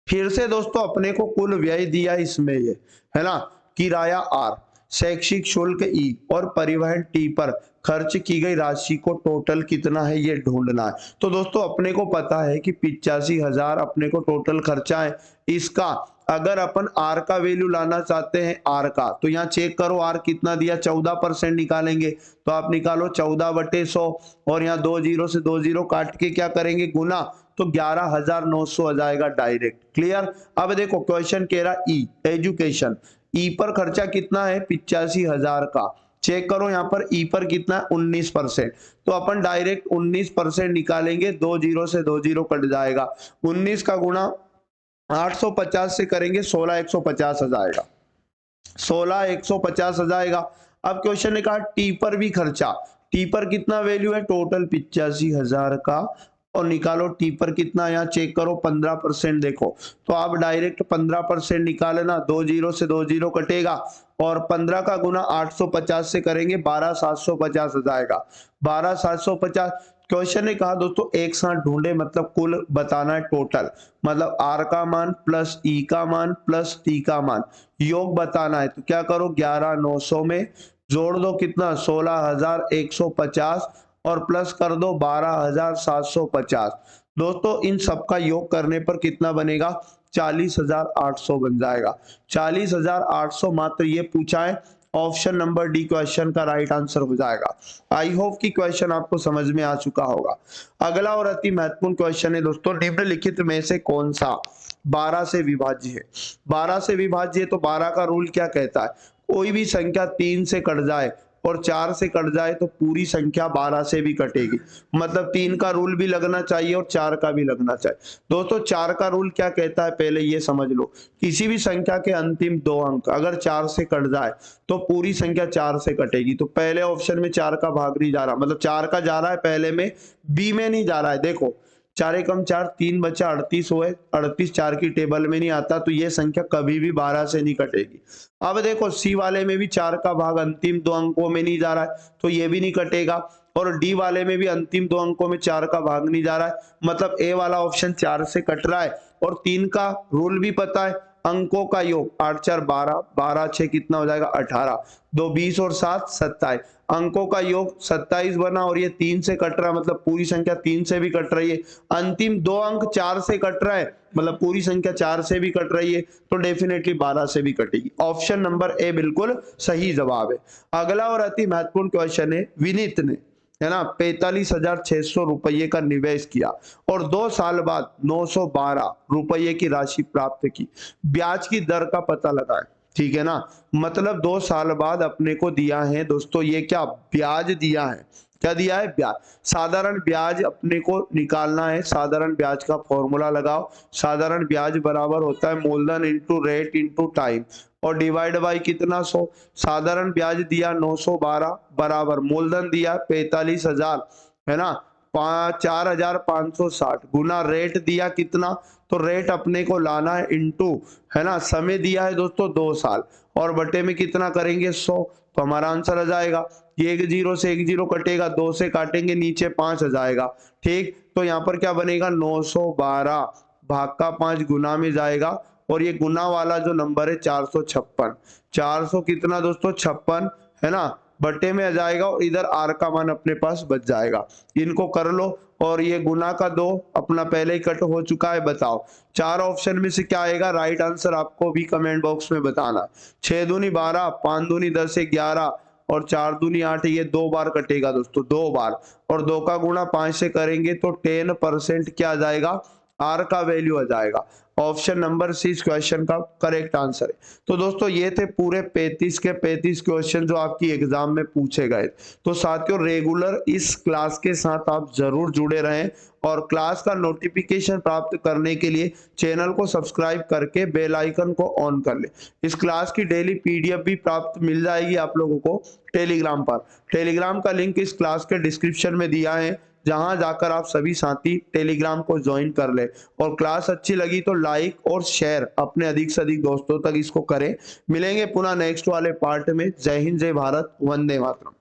फिर से दोस्तों अपने को कुल व्यय दिया इसमें, ये है ना, किराया आर, शैक्षिक शुल्क ई और परिवहन टी पर खर्च की गई राशि को टोटल कितना है ये ढूंढना है। तो दोस्तों अपने को पता है कि 85,000 अपने को टोटल खर्चा है। इसका अगर अपन आर का वैल्यू लाना चाहते हैं, आर का, तो यहाँ चेक करो आर कितना दिया, 14% निकालेंगे, तो आप निकालो 14/100 और यहाँ 2 जीरो से 2 जीरो काट के क्या करेंगे गुना, तो 11,900 आ जाएगा डायरेक्ट। क्लियर। अब देखो क्वेश्चन कह रहा ई एजुकेशन, ई पर खर्चा कितना है 85,000 का, चेक करो यहाँ पर ई पर कितना है 19%, तो अपन डायरेक्ट 19% निकालेंगे, 2 जीरो से 2 जीरो कट जाएगा, 19 का गुणा 850 से करेंगे 16,150 आ जाएगा, 16,150 आ जाएगा। अब क्वेश्चन ने कहा टी पर भी खर्चा, टी पर कितना वैल्यू है टोटल 85,000 का और निकालो टी पर कितना, यहाँ चेक करो 15%, देखो तो आप डायरेक्ट 15% निकालना, 2 जीरो से 2 जीरो कटेगा और 15 का गुना 850 से करेंगे 12750 आ जाएगा, 12750। क्वेश्चन ने कहा दोस्तों एक साथ ढूंढे, मतलब कुल बताना है टोटल, मतलब आर का मान प्लस ई का मान प्लस टी का मान, योग बताना है। तो क्या करो 11,900 में जोड़ दो कितना 16,150 और प्लस कर दो 12,750। दोस्तों इन सबका योग करने पर कितना बनेगा 40,800 बन जाएगा, 40,800 मात्र ये पूछा है। ऑप्शन नंबर डी क्वेश्चन का राइट आंसर हो जाएगा। आई होप कि क्वेश्चन आपको समझ में आ चुका होगा। अगला और अति महत्वपूर्ण क्वेश्चन है दोस्तों, निम्नलिखित में से कौन सा 12 से विभाज्य है। 12 से विभाज्य है तो 12 का रूल क्या कहता है, कोई भी संख्या 3 से कट जाए और 4 से कट जाए तो पूरी संख्या 12 से भी कटेगी, मतलब 3 का रूल भी लगना चाहिए और 4 का भी लगना चाहिए। दोस्तों 4 का रूल क्या कहता है पहले ये समझ लो, किसी भी संख्या के अंतिम 2 अंक अगर 4 से कट जाए तो पूरी संख्या 4 से कटेगी। तो पहले ऑप्शन में 4 का भाग नहीं जा रहा, मतलब 4 का जा रहा है पहले में, बी में नहीं जा रहा है। देखो 4 एकम 4, 3 बचा 38 हुए, 38 4 की टेबल में नहीं आता, तो ये संख्या कभी भी 12 से नहीं कटेगी। अब देखो सी वाले में भी 4 का भाग अंतिम 2 अंकों में नहीं जा रहा है, तो ये भी नहीं कटेगा, और डी वाले में भी अंतिम 2 अंकों में 4 का भाग नहीं जा रहा है, मतलब ए वाला ऑप्शन 4 से कट रहा है। और 3 का रूल भी पता है, अंकों का योग 8 4 12, 12 6 कितना हो जाएगा 18, 2 20 और 7 27, अंकों का योग 27 बना, और ये 3 से कट रहा है, मतलब पूरी संख्या 3 से भी कट रही है। अंतिम 2 अंक 4 से कट रहा है, मतलब पूरी संख्या 4 से भी कट रही है, तो डेफिनेटली 12 से भी कटेगी। ऑप्शन नंबर ए बिल्कुल सही जवाब है। अगला और अति महत्वपूर्ण क्वेश्चन है, विनीत ने है ना 45,600 रुपये का निवेश किया और 2 साल बाद 912 रुपये की राशि प्राप्त की, ब्याज की दर का पता लगाएं। ठीक है ना, मतलब 2 साल बाद अपने को दिया है दोस्तों, ये क्या ब्याज दिया है, क्या दिया है ब्याज, साधारण ब्याज अपने को निकालना है। साधारण ब्याज का फॉर्मूला लगाओ, साधारण ब्याज बराबर होता है मूलधन इंटू रेट इंटू टाइम और डिवाइड बाई कितना 100। साधारण ब्याज दिया 912 बराबर मूलधन दिया 45,000 है ना 4,560 गुना रेट दिया कितना, तो रेट अपने को लाना है इंटू है ना, समय दिया है दोस्तों 2 साल और बटे में कितना करेंगे 100, तो हमारा आंसर आ जाएगा। ये 1 जीरो से 1 जीरो कटेगा, 2 से काटेंगे नीचे 5 आ जाएगा। ठीक, तो यहाँ पर क्या बनेगा 912 भाग का 5 गुना में जाएगा और ये गुना वाला जो नंबर है 456, 400 कितना दोस्तों 56 है ना, बटे में आ जाएगा और इधर आर का मान अपने पास बच जाएगा। इनको कर लो और ये गुना का 2 अपना पहले ही कट हो चुका है। बताओ 4 ऑप्शन में से क्या आएगा राइट आंसर, आपको भी कमेंट बॉक्स में बताना। 6 दूनी 12, 5 दूनी 10 से 11 और 4 दूनी 8, ये 2 बार कटेगा दोस्तों, 2 बार, और 2 का गुणा 5 से करेंगे तो 10% क्या आ जाएगा, आर का वैल्यू आ जाएगा। ऑप्शन नंबर सी इस क्वेश्चन का करेक्ट आंसर है। तो दोस्तों ये थे पूरे 35 के 35 क्वेश्चन जो आपकी एग्जाम में पूछे गए। तो साथियों रेगुलर इस क्लास के साथ आप जरूर जुड़े रहें और क्लास का नोटिफिकेशन प्राप्त करने के लिए चैनल को सब्सक्राइब करके बेल आइकन को ऑन कर ले। इस क्लास की डेली पीडीएफ भी प्राप्त मिल जाएगी आप लोगों को टेलीग्राम पर। टेलीग्राम का लिंक इस क्लास के डिस्क्रिप्शन में दिया है, जहां जाकर आप सभी साथी टेलीग्राम को ज्वाइन कर ले। और क्लास अच्छी लगी तो लाइक और शेयर अपने अधिक से अधिक दोस्तों तक इसको करें। मिलेंगे पुनः नेक्स्ट वाले पार्ट में। जय हिंद, जय भारत, वंदे मातरम।